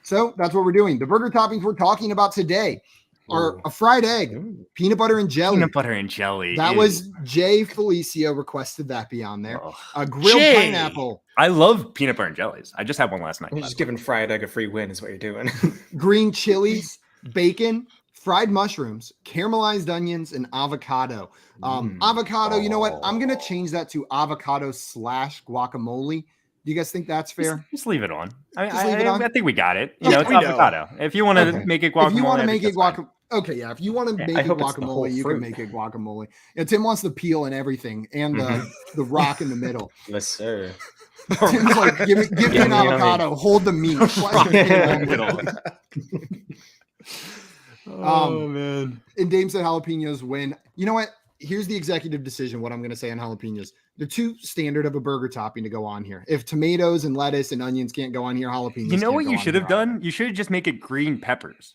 So that's what we're doing. The burger toppings we're talking about today are a fried egg, peanut butter and jelly. Peanut butter and jelly. That was Jay Felicio requested that be on there. Oh. Grilled pineapple. I love peanut butter and jellies. I just had one last night. You're just giving fried egg a free win is what you're doing. Green chilies, bacon, fried mushrooms, caramelized onions, and avocado. Avocado, you know what? I'm going to change that to avocado / guacamole. Do you guys think that's fair? Just leave it on. Leave it on? I think we got it. You know, it's avocado. If you want to make it guacamole, if you want to make it guacamole. Okay, yeah. If you want to make it guacamole, you can make it guacamole. Yeah, Tim wants the peel and everything, and the rock in the middle. Yes, sir. Tim's like, give me an avocado. Hold the meat. Man. And Dame said jalapenos win. You know what? Here's the executive decision. What I'm going to say on jalapenos. They're too standard of a burger topping to go on here. If tomatoes and lettuce and onions can't go on here, jalapenos. You know what you should have done? You should have just make it green peppers.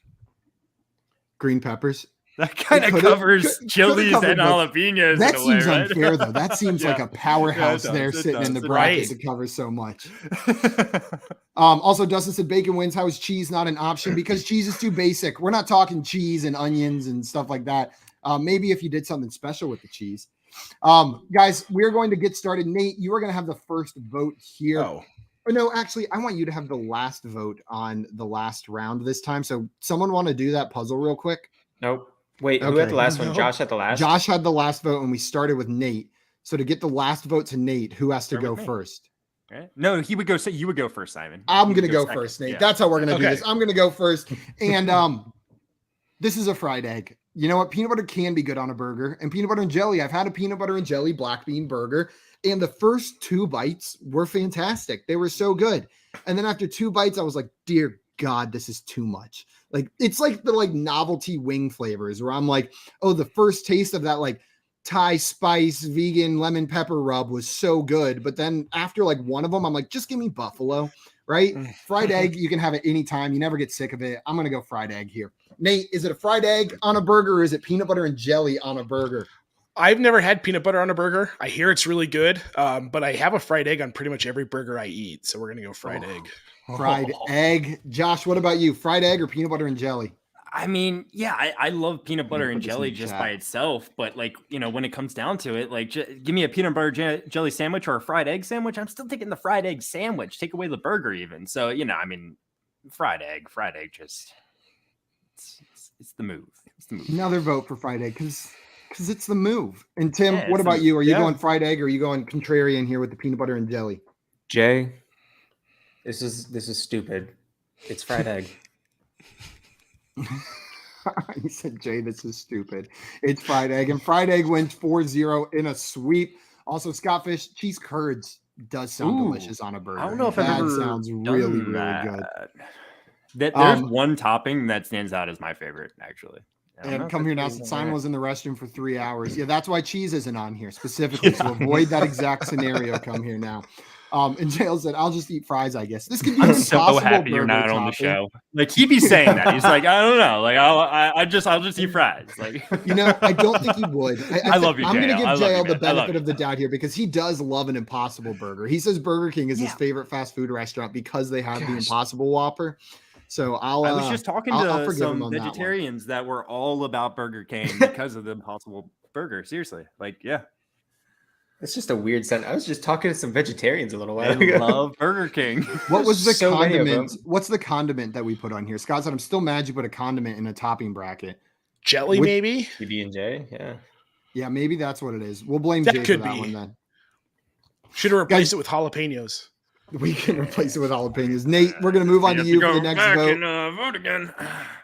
Green peppers. That kind of covers chilies and jalapenos. That in a way, seems right? unfair, though. That seems like a powerhouse there sitting in the brackets that covers so much. Also, Dustin said bacon wins. How is cheese not an option? Because cheese is too basic. We're not talking cheese and onions and stuff like that. Maybe if you did something special with the cheese. Guys, we're going to get started. Nate, you are going to have the first vote here. Oh. Or no, actually, I want you to have the last vote on the last round this time. So someone want to do that puzzle real quick? Nope. Wait, who had the last one? Josh had the last? Josh had the last vote, and we started with Nate. So to get the last vote to Nate, who has to go first? Right. No, he would go. So you would go first, Simon. I'm going to go first, Nate. Yeah. That's how we're going to do this. I'm going to go first. And this is a fried egg. You know what? Peanut butter can be good on a burger. And peanut butter and jelly. I've had a peanut butter and jelly black bean burger. And the first 2 bites were fantastic. They were so good. And then after 2 bites, I was like, dear God, this is too much. Like, it's like the novelty wing flavors where I'm like, oh, the first taste of that Thai spice vegan lemon pepper rub was so good. But then after one of them, I'm like, just give me buffalo, right? Fried egg, you can have it anytime. You never get sick of it. I'm going to go fried egg here. Nate, is it a fried egg on a burger or is it peanut butter and jelly on a burger? I've never had peanut butter on a burger. I hear it's really good, but I have a fried egg on pretty much every burger I eat. So we're going to go fried egg. Fried egg. Josh, what about you? Fried egg or peanut butter and jelly? I mean, yeah, I love peanut butter and jelly just by itself. But when it comes down to it, give me a peanut butter jelly sandwich or a fried egg sandwich. I'm still taking the fried egg sandwich. Take away the burger even. So, I mean, fried egg just it's the move. It's the move. Another vote for fried egg because it's the move. And Tim, what about you? Are you going fried egg or are you going contrarian here with the peanut butter and jelly? Jay, this is stupid. It's fried egg. He said, Jay, this is stupid. It's fried egg. And fried egg wins 4-0 in a sweep. Also, Scott Fish, cheese curds does sound delicious on a burger. I don't know if I've ever sounds done really that. Really good. There's one topping that stands out as my favorite, actually. And come here now. Simon was in the restroom for 3 hours. Yeah, that's why cheese isn't on here specifically to avoid that exact scenario. Come here now. And Jail said, "I'll just eat fries, I guess." This could be. I'm so happy you're not on the show. He be saying that. He's like, I don't know. I'll just eat fries. I don't think he would. I love you. I'm going to give Jail the benefit of the doubt here because he does love an Impossible Burger. He says Burger King is his favorite fast food restaurant because they have the Impossible Whopper. So I was just talking to some vegetarians that were all about Burger King because of the Impossible Burger. Seriously, It's just a weird sentence. I was just talking to some vegetarians a little while ago. I love Burger King. What was the condiment? What's the condiment that we put on here? Scott said, I'm still mad you put a condiment in a topping bracket. Jelly, maybe? PB&J, yeah. Yeah, maybe that's what it is. We'll blame Jay for that one then. Should have replaced it with jalapenos. We can replace it with jalapenos. Nate, we're going to move on to you for the next vote. Vote again.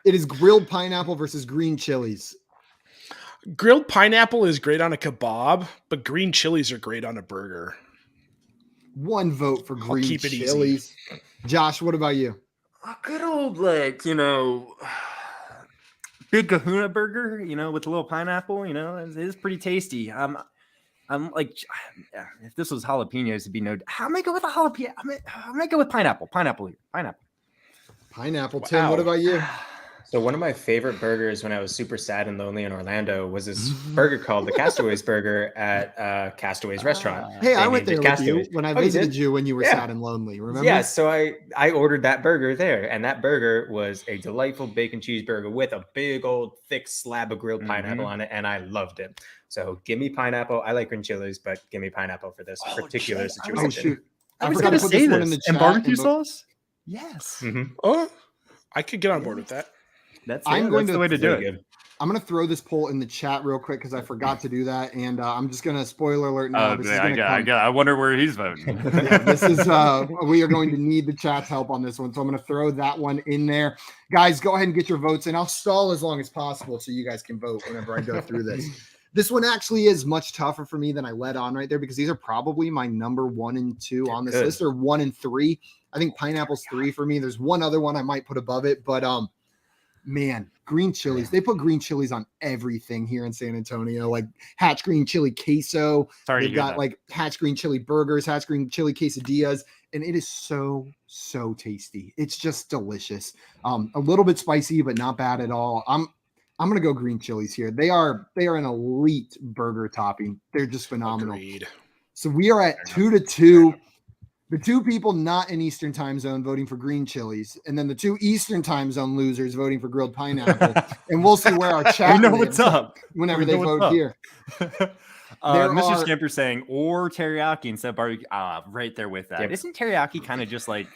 It is grilled pineapple versus green chilies. Grilled pineapple is great on a kebab, but green chilies are great on a burger. One vote for green chilies. Josh, what about you? A good old Big Kahuna burger, with a little pineapple, it is pretty tasty. I'm like, if this was jalapenos, it'd be no. How am I go with a jalapeno? I might go with pineapple. Pineapple here. Pineapple. Tim, what Wow. about you? So one of my favorite burgers when I was super sad and lonely in Orlando was this burger called the Castaways Burger at Castaways Restaurant. Hey, I They went named there it with you Castaways. when I Oh, you visited did? you when you were Yeah. sad and lonely. Remember? Yeah, so I ordered that burger there, and that burger was a delightful bacon cheeseburger with a big old thick slab of grilled pineapple on it, and I loved it. So give me pineapple. I like green chilies, but give me pineapple for this particular Jay, situation. Oh shoot! I was forgot going to to put say this one in this. the And chat. barbecue and sauce? Yes. Mhm. Oh, I could get on board with that. That's I'm the way to do Really it. good. I'm gonna throw this poll in the chat real quick because I forgot to do that, and I'm just gonna spoiler alert now. This is gonna come. I wonder where he's voting. Yeah, this is we are going to need the chat's help on this one, so I'm going to throw that one in there. Guys, go ahead and get your votes in. I'll stall as long as possible so you guys can vote whenever I go through this. This one actually is much tougher for me than I led on right there because these are probably my number 1 and 2 on this Good. list, or 1 and 3. I think pineapple's 3 for me. There's one other one I might put above it, but man, green chilies. They put green chilies on everything here in San Antonio, like Hatch green chili queso. Sorry to They've hear got that. like Hatch green chili burgers, Hatch green chili quesadillas, and it is so tasty. It's just delicious. A little bit spicy, but not bad at all. I'm gonna go green chilies here. They are an elite burger topping. They're just phenomenal. Agreed. So we are at 2-2. The 2 people not in Eastern time zone voting for green chilies, and then the 2 Eastern time zone losers voting for grilled pineapple. And we'll see where our chat We know lives what's up. whenever We they know what's vote up. here. Mr. Scamper saying, or teriyaki instead of barbecue. Right there with that. Yep. Isn't teriyaki kind of just like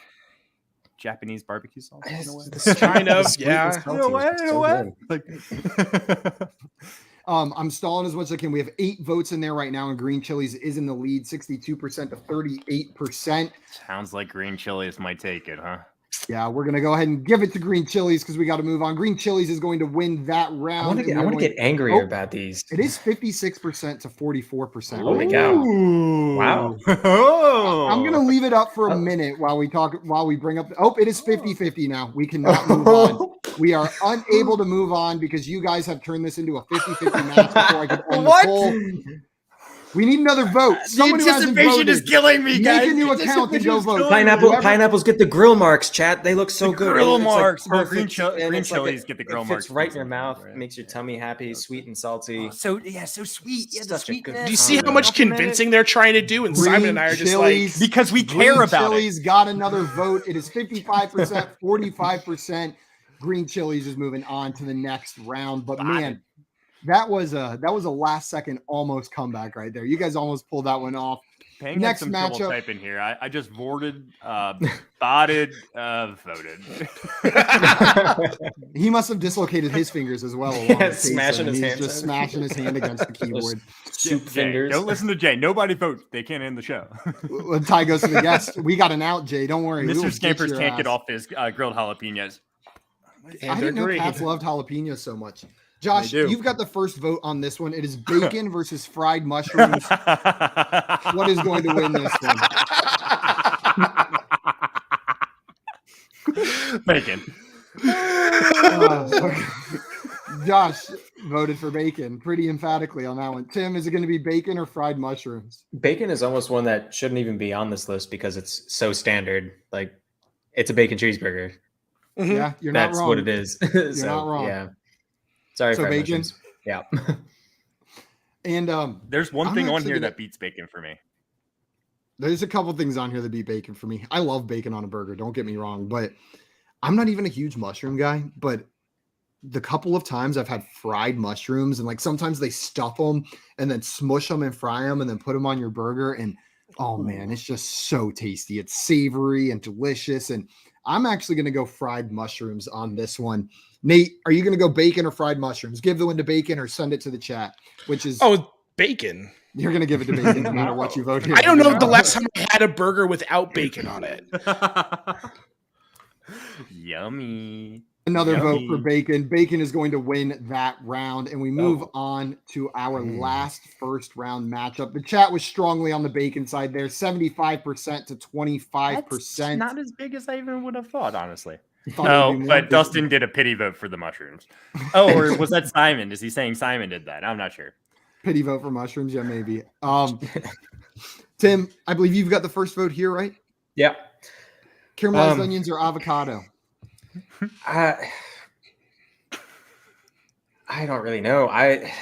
Japanese barbecue sauce? In a way? Kind of, The sweet yeah. and salty is In a so way. good. Like, I'm stalling as much as I can. We have 8 votes in there right now, and green chilies is in the lead, 62% to 38%. sounds like green chilies might take it, huh? Yeah, we're gonna go ahead and give it to green chilies because we got to move on. Green chilies is going to win that I round. want to and get, I we're want to going- get angrier Oh, about these. It is 56% to 44%. Oh my right God. now. Wow. Oh. I'm gonna leave it up for a minute while we bring up. It is 50-50 now. We cannot move on. We are unable to move on because you guys have turned this into a 50-50 match before I could end What? the poll. We need another vote. The Someone who hasn't anticipation is voted, killing me, make guys. a new The account and go anticipation is vote. killing me. Pineapples get the grill marks, chat. They look so The good. grill It's like marks. Well, perfect, green and it's like chilies get the grill it marks fits right in too your mouth, sometimes, right? makes your tummy happy, sweet and salty. So sweet. Yeah, the Such a good sweetness. Do you see how Oh, much Compliment it. convincing they're trying to do? And Green Simon and I are just like, chilies. Because we Green care about chilies got another vote. It is 55%, 45%. Green chilies is moving on to the next round. But man, that was a last second almost comeback right there. You guys almost pulled that one off. Pang Next had some trouble matchup. typing here. I just voted, voted. He must have dislocated his fingers as well. along Yeah, the case, smashing and his he's hands just over. smashing his hand against the keyboard. Soup Jay, fingers. don't listen to Jay. Nobody votes. They can't end the show. When Ty goes to the guest, we got an out, Jay. Don't worry. We will Mr. get Scampers your can't get ass. off his grilled jalapenos. I didn't know agreed. cats loved jalapenos so much. Josh, They do. you've got the first vote on this one. It is bacon versus fried mushrooms. What is going to win this one? Bacon. Okay. Josh voted for bacon pretty emphatically on that one. Tim, is it going to be bacon or fried mushrooms? Bacon is almost one that shouldn't even be on this list because it's so standard. Like, it's a bacon cheeseburger. Mhm. Yeah, you're That's not wrong. what it is. You're not wrong. Yeah. Sorry, So fried bacon? mushrooms. Yeah. And There's one I'm thing on actually here gonna- that beats bacon for me. there's a couple things on here that beat bacon for me. I love bacon on a burger. Don't get me wrong, but I'm not even a huge mushroom guy. But the couple of times I've had fried mushrooms, and like sometimes they stuff them and then smush them and fry them and then put them on your burger, and oh man, it's just so tasty. It's savory and delicious. And I'm actually going to go fried mushrooms on this one. Nate, are you going to go bacon or fried mushrooms? Give the one to bacon or send it to the chat, which is Bacon. you're going to give it to bacon no matter what you vote here. I don't know the last time I had a burger without bacon on it. Yummy. Another vote for Yummy. bacon. Bacon is going to win that round, and we move on to our Mm. last first round matchup. The chat was strongly on the bacon side there, 75% to 25%. Not as big as I even would have thought, honestly. Thought it would No, be more but efficient. Dustin did a pity vote for the mushrooms. Oh, or was that Simon? Is he saying Simon did that? I'm not sure. Pity vote for mushrooms. Yeah, maybe. Tim, I believe you've got the first vote here, right? Yeah. Caramelized onions or avocado? I don't really know. I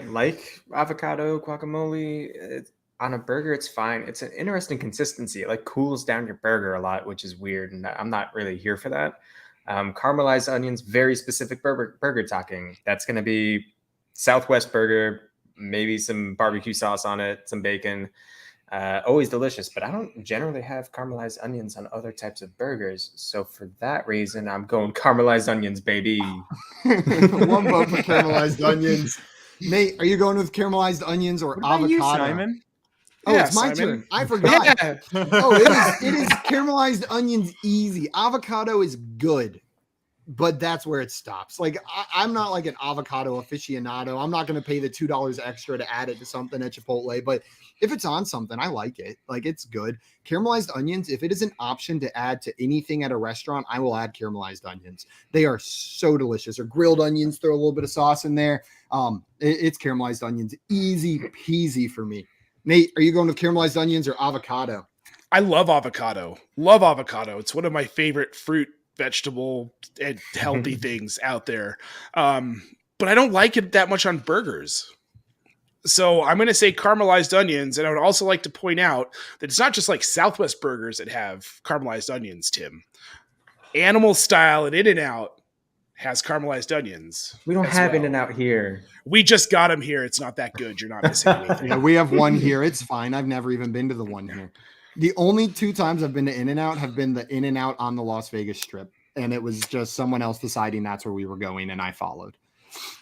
like avocado guacamole. On a burger, it's fine. It's an interesting consistency. It like cools down your burger a lot, which is weird, and I'm not really here for that. Caramelized onions, very specific burger talking. That's going to be Southwest burger, maybe some barbecue sauce on it, some bacon. Always delicious, but I don't generally have caramelized onions on other types of burgers. So for that reason, I'm going caramelized onions, baby. One vote for caramelized onions. Nate, are you going with caramelized onions or avocado? You, Simon? Oh, Yeah, it's my Simon. turn. I forgot. Yeah. Oh, it is caramelized onions easy. Avocado is good, but that's where it stops. Like I'm not like an avocado aficionado. I'm not going to pay the $2 extra to add it to something at Chipotle, but if it's on something, I like it. Like it's good. Caramelized onions, if it is an option to add to anything at a restaurant, I will add caramelized onions. They are so delicious. Or grilled onions, throw a little bit of sauce in there. It's caramelized onions, easy peasy for me. Nate, are you going with caramelized onions or avocado? I love avocado. Love avocado. It's one of my favorite fruit, vegetable, and healthy things out there. But I don't like it that much on burgers. So I'm going to say caramelized onions. And I would also like to point out that it's not just like Southwest burgers that have caramelized onions, Tim. Animal Style and In-N-Out has caramelized onions. We don't have In-N-Out here. We just got them here. It's not that good. You're not missing anything. Yeah, we have one here. It's fine. I've never even been to the one here. The only 2 times I've been to In-N-Out have been the In-N-Out on the Las Vegas Strip. And it was just someone else deciding that's where we were going, and I followed.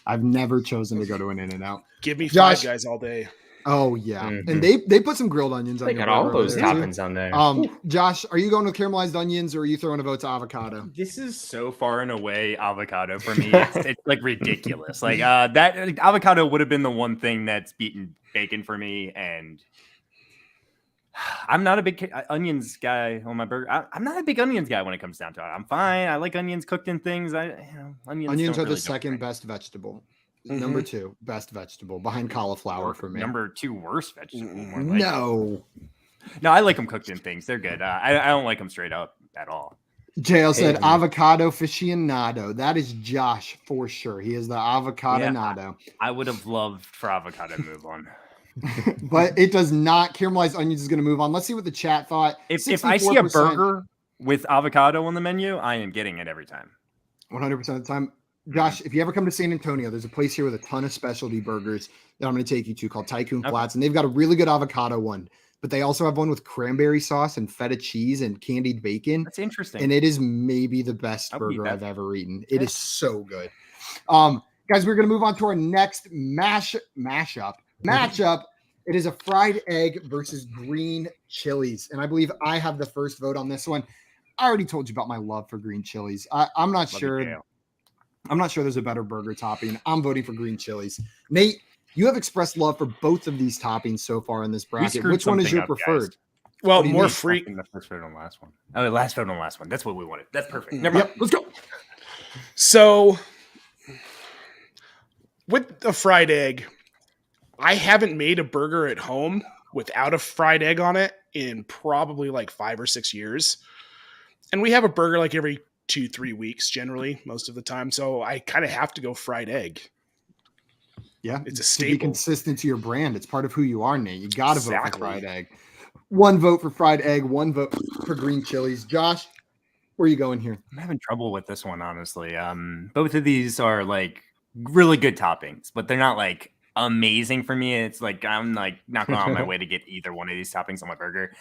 I've never chosen to go to an In-N-Out. Give me Josh, Five Guys all day. Oh, yeah. Mhm. And they put some grilled onions on They your got all burger over those there, too. toppings on there. Josh, are you going with caramelized onions or are you throwing a vote to avocado? This is so far and away avocado for me. It's like ridiculous. Like that avocado would have been the one thing that's beaten bacon for me, and I'm not a big onions guy on my burger. I'm not a big onions guy when it comes down to it. I'm fine. I like onions cooked in things. Onions Are don't the really second jump best vegetable. Mhm. Number 2 best vegetable behind cauliflower for right. me. Number 2 worst vegetable. More like No. No, I like them cooked in things. They're good. I don't like them straight up at all. JL said Hey. avocado aficionado. That is Josh for sure. He is the avocado nado. I would have loved for avocado to move on. But it does not. Caramelized onions is going to move on. Let's see what the chat thought. If I see a 64%, burger with avocado on the menu, I am getting it every time. 100% of the time. Josh, if you ever come to San Antonio, there's a place here with a ton of specialty burgers that I'm going to take you to called Tycoon Okay. Flats, and they've got a really good avocado one. But they also have one with cranberry sauce and feta cheese and candied bacon. That's interesting. And it is maybe the best I would eat burger that. I've ever eaten. It is so good. Guys, we're going to move on to our next matchup. It is a fried egg versus green chilies. And I believe I have the first vote on this one. I already told you about my love for green chilies. I'm not Love sure. you, Gail. I'm not sure there's a better burger topping. I'm voting for green chilies. Nate, you have expressed love for both of these toppings so far in this We bracket. screwed Which one is something your up, guys. preferred? Well, What do you more mean? free. The first vote on the last one. Oh, the last vote on the last one. That's what we wanted. That's perfect. Yep, Never mind. let's go. So, with a fried egg, I haven't made a burger at home without a fried egg on it in probably like 5 or 6 years. And we have a burger like every 2-3 weeks, generally, most of the time. So I kind of have to go fried egg. Yeah, It's a to be staple. consistent to your brand. It's part of who you are, Nate. You got to vote for Exactly. fried egg. 1 vote for fried egg, 1 vote for green chilies. Josh, where are you going here? I'm having trouble with this one, honestly. Both of these are like really good toppings, but they're not like amazing for me. It's like I'm like not going on my way to get either one of these toppings on my burger.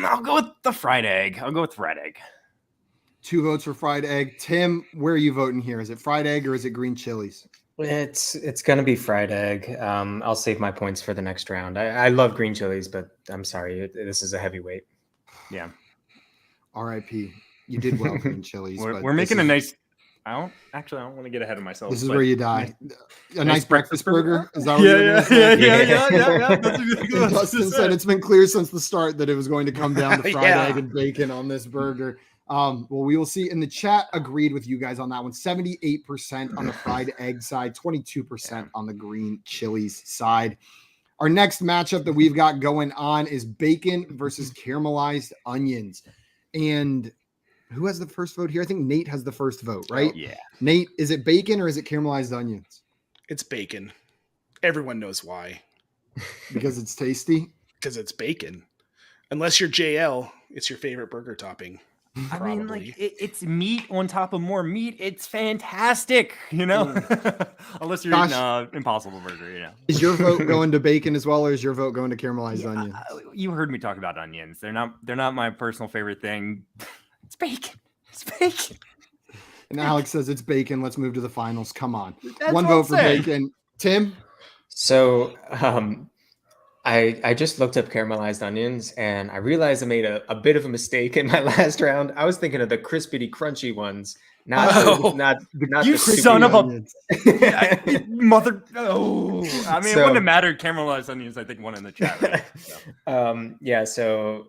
I'll go with the fried egg. 2 votes for fried egg. Tim, where are you voting here? Is it fried egg or is it green chilies? It's gonna be fried egg. I'll save my points for the next round. I love green chilies, but I'm sorry, this is a heavyweight. Yeah, R.I.P. You did well, green chilies. but we're this making a is- nice. I don't want to get ahead of myself. This is but- where you die. A Nice nice breakfast burger. Is that what Yeah, you're yeah, gonna say? yeah. That's exactly what I was Dustin gonna said say. it's been clear since the start that it was going to come down to fried Yeah. egg and bacon on this burger. Well, we will see. In the chat agreed with you guys on that one. 78% on the fried egg side, 22% on the green chilies side. Our next matchup that we've got going on is bacon versus caramelized onions. And who has the first vote here? I think Nate has the first vote, right? Oh, yeah. Nate, is it bacon or is it caramelized onions? It's bacon. Everyone knows why. Because it's tasty? Because it's bacon. Unless you're JL, it's your favorite burger topping. I Probably. mean, like it's meat on top of more meat. It's fantastic, you know. Unless you're eating Impossible Burger, you know. Is your vote going to bacon as well, or is your vote going to caramelized onions? You heard me talk about onions. They're not my personal favorite thing. It's bacon. It's bacon. And Alex says it's bacon. Let's move to the finals. Come on, That's one vote for bacon. Tim. So I just looked up caramelized onions and I realized I made a bit of a mistake in my last round. I was thinking of the crispity crunchy ones, not you the son of onions. a mother. Oh, I mean, it wouldn't have mattered. Caramelized onions, I think, one in the chat. Right? So. Yeah, so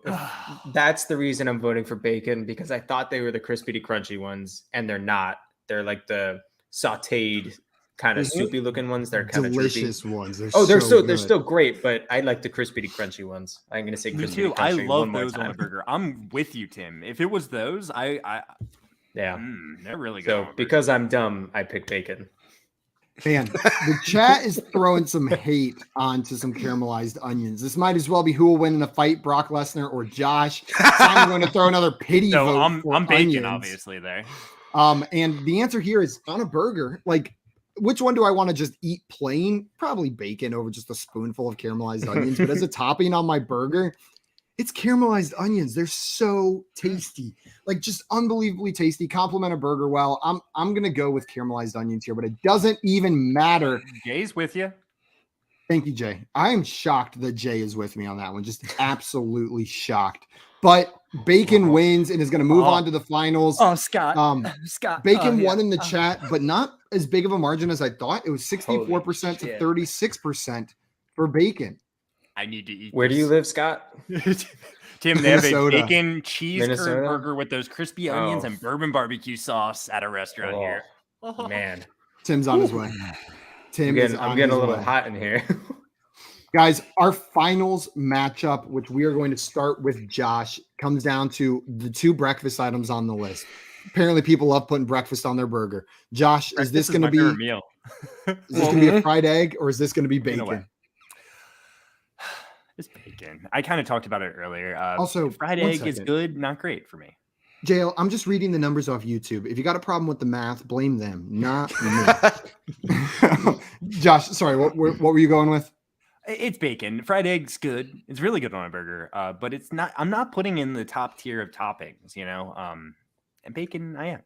that's the reason I'm voting for bacon, because I thought they were the crispity crunchy ones, and they're not. They're like the sautéed kind of soupy looking ones. They're kind of delicious ones. They're still great, but I like the crispity crunchy ones. I'm gonna say me crispity too. crunchy. I love those on a burger. I'm with you, Tim. If it was those, yeah, they're really good. So because I'm dumb, I pick bacon. Man, the chat is throwing some hate onto some caramelized onions. This might as well be who will win in a fight, Brock Lesnar or Josh. So I'm going to throw another pity vote. I'm bacon, onions. obviously there. And the answer here is on a burger. Like, which one do I want to just eat plain? Probably bacon over just a spoonful of caramelized onions. But as a topping on my burger, it's caramelized onions. They're so tasty, like just unbelievably tasty. Compliment a burger well. I'm gonna go with caramelized onions here, but it doesn't even matter. Jay's with you. Thank you, Jay. I am shocked that Jay is with me on that one. Just absolutely shocked. But bacon wins and is going to move on to the finals. Oh, Scott. Scott. Bacon won in the chat, but not as big of a margin as I thought. It was 64% to 36% for bacon. I need to eat. Where do you live, Scott? Tim, they have a Minnesota. bacon cheese curd burger with those crispy onions and bourbon barbecue sauce at a restaurant here. Man, Tim's on his way. I'm getting a little hot in here. Guys, our finals matchup, which we are going to start with Josh, comes down to the two breakfast items on the list. Apparently, people love putting breakfast on their burger. Josh, is this going to be meal? Is this going to be a fried egg or is this going to be bacon? It's bacon. I kind of talked about it earlier. Also, fried egg is good, not great for me. JL, I'm just reading the numbers off YouTube. If you got a problem with the math, blame them, not me. Josh, sorry, what were you going with? It's bacon. Fried egg's good. It's really good on a burger, but it's not. I'm not putting in the top tier of toppings, you know. And bacon, I am.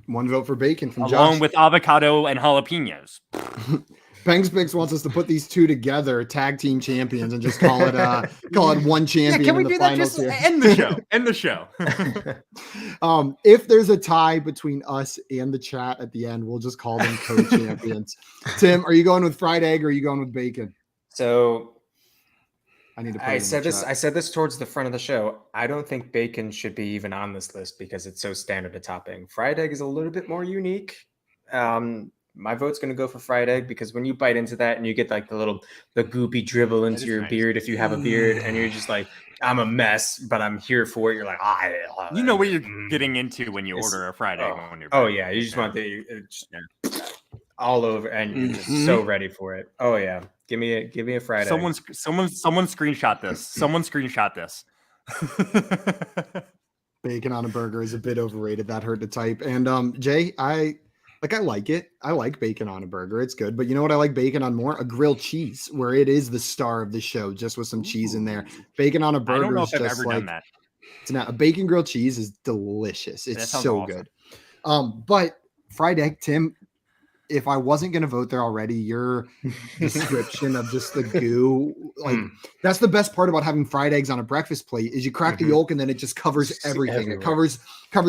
One vote for bacon from Josh. Along with avocado and jalapenos. Bangs Bix wants us to put these two together, tag team champions, and just call it one champion. Yeah, can we in the do that? finals Just here. end the show. End the show. If there's a tie between us and the chat at the end, we'll just call them co-champions. Tim, are you going with fried egg or are you going with bacon? So I said this towards the front of the show. I don't think bacon should be even on this list because it's so standard a topping. Fried egg is a little bit more unique. My vote's going to go for fried egg because when you bite into that and you get like the goopy dribble into your beard, if you have a beard, and you're just like, I'm a mess, but I'm here for it. You're like, you know what you're getting into when you order a fried egg. Yeah, you just want all over, and you're just so ready for it. Oh yeah, give me a fried egg. Someone screenshot this. Someone screenshot this. Bacon on a burger is a bit overrated. That hurt to type. And Jay, I like it. I like bacon on a burger. It's good. But you know what I like bacon on more? A grilled cheese, where it is the star of the show, just with some cheese in there. Bacon on a burger. I don't know if I've ever done that. It's not. A bacon grilled cheese is delicious. It's so awesome. Good. But fried egg, Tim, if I wasn't going to vote there already, your description of just the goo, that's the best part about having fried eggs on a breakfast plate is you crack the yolk and then it just covers everything. It covers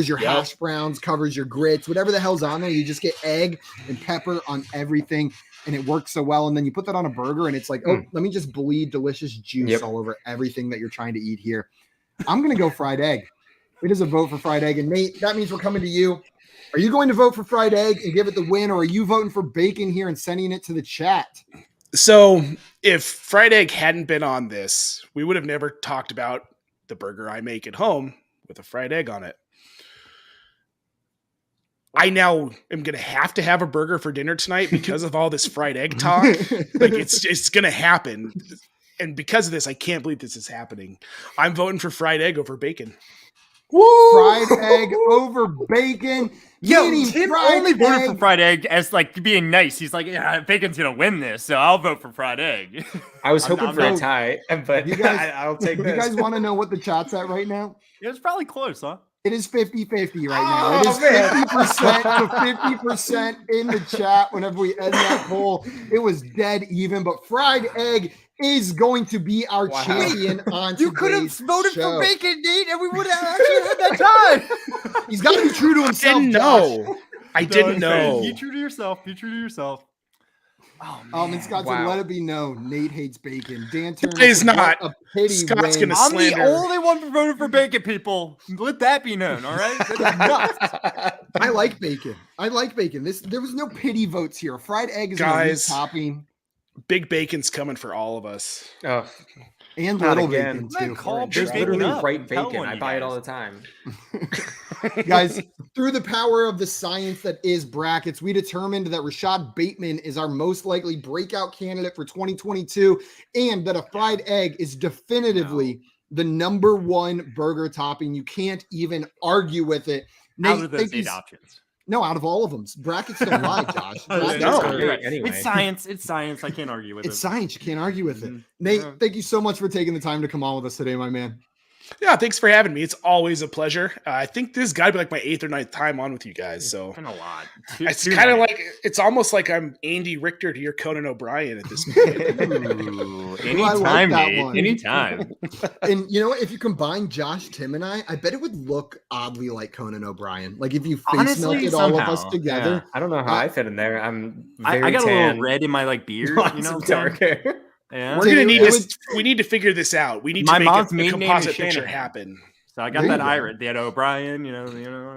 your hash browns, covers your grits, whatever the hell's on there. You just get egg and pepper on everything and it works so well. And then you put that on a burger and it's like, let me just bleed delicious juice all over everything that you're trying to eat here. I'm going to go fried egg. It is a vote for fried egg. And Nate, that means we're coming to you. Are you going to vote for fried egg and give it the win, or are you voting for bacon here and sending it to the chat? So if fried egg hadn't been on this, we would have never talked about the burger I make at home with a fried egg on it. I now am going to have a burger for dinner tonight because of all this fried egg talk. Like it's going to happen. And because of this, I can't believe this is happening. I'm voting for fried egg over bacon. Woo! Fried egg over bacon. Yo, Eating Tim fried only voted egg. for fried egg as like being nice. He's like, yeah, bacon's gonna win this, so I'll vote for fried egg. I was hoping I'm for a not- tie, but You guys- I'll take You this. guys want to know what the chat's at right now? It was probably close, huh? It is 50-50 right now. It is man. 50% to 50% in the chat whenever we end that poll. It was dead even, but fried egg is going to be our Wow. champion on You could have today's voted show. for bacon, Nate, and we would have actually had that time. He's got to be true to I himself. didn't Josh. know. I didn't know. Be true to yourself. Be true to yourself. Oh, man. And Scott said, Wow. let it be known, Nate hates bacon. Dan Turner He's said, not. what a pity Scott's win. gonna I'm the slander. only one who voted for bacon, people. Let that be known, all right? That's nuts. I like bacon. I like bacon. There was no pity votes here. Fried egg is an elite Guys. topping, Big bacon's coming for all of us. Oh, and Not little again. bacon Man, too. call there's bacon literally up. right Tell bacon. one, I you buy it guys. all the time. Guys, through the power of the science that is brackets, we determined that Rashad Bateman is our most likely breakout candidate for 2022, and that a fried egg is definitively the number one burger topping. You can't even argue with it. Out Nate, of those thank you 8 s- options. No, out of all of them. Brackets don't lie, Josh. Brackets No. don't You're lie. right. Anyway. It's science. It's science. I can't argue with It's it. science. You can't argue with it. Mhm. Nate, Yeah. thank you so much for taking the time to come on with us today, my man. Yeah, thanks for having me. It's always a pleasure. I think this has got to be like my 8th or 9th time on with you guys. So Been a lot. it's Too kind of many. like, it's almost like I'm Andy Richter to your Conan O'Brien at this point. Ooh, Ooh, I like anytime, that Nate. one. Anytime. And you know what? If you combine Josh, Tim, and I bet it would look oddly like Conan O'Brien. Like if you face Honestly, melted all of us somehow, together. I don't know how I fit in there. I'm very I got a tan. little red in my like beard. Lots You know, of what I'm dark saying? hair. Yeah. We're Dude, gonna need it to. We need to figure this out. We need to My make mom's a maiden name composite is picture Shanahan. happen. So I got There that you go. Iris. They had O'Brien. I got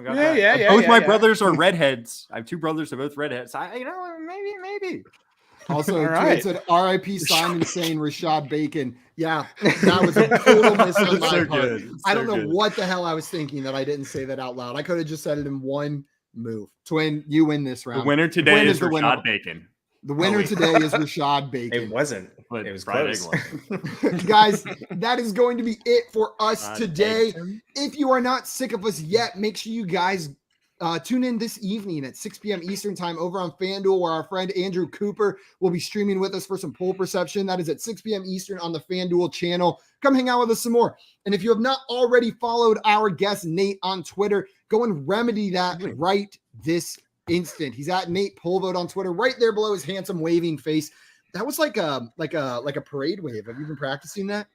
Yeah, that. yeah, yeah, Both yeah, my yeah. brothers are redheads. I have 2 brothers. They're both redheads. Maybe. Also, All Dwight right. said R.I.P. Simon saying Rashad Bacon. Yeah, that was a total miss on my So part. good. I So don't know good. what the hell I was thinking that I didn't say that out loud. I could have just said it in one move. Twin, you win this The round. winner today Win is the winner. Rashad Bacon. The winner wait. today is Rashad It Bacon. wasn't. But It was fried egg close. Guys, that is going to be it for us Fried today. egg. If you are not sick of us yet, make sure you guys tune in this evening at 6 p.m. Eastern time over on FanDuel, where our friend Andrew Cooper will be streaming with us for some poll perception. That is at 6 p.m. Eastern on the FanDuel channel. Come hang out with us some more. And if you have not already followed our guest Nate on Twitter, go and remedy that right this instant. He's at Nate Polvote on Twitter, right there below his handsome waving face. That was like a parade wave. Have you been practicing that?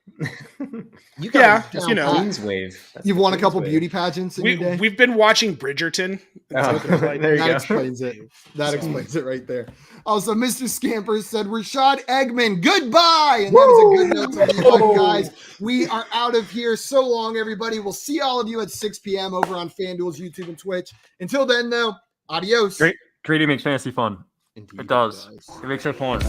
You got Yeah, it down you know. pat. Queen's wave. That's You've the won a Queen's couple wave. beauty pageants in your day. We've been watching Bridgerton. Oh, there you That go. explains it. That So- explains it right there. Also, Mr. Scamper said Rashad Eggman, goodbye. And that is a good note to leave on, guys. We are out of here. So long, everybody. We'll see all of you at 6 p.m. over on FanDuel's YouTube and Twitch. Until then, though, adios. Great. Trading makes fantasy fun. Indeed It does. does. It makes it fun.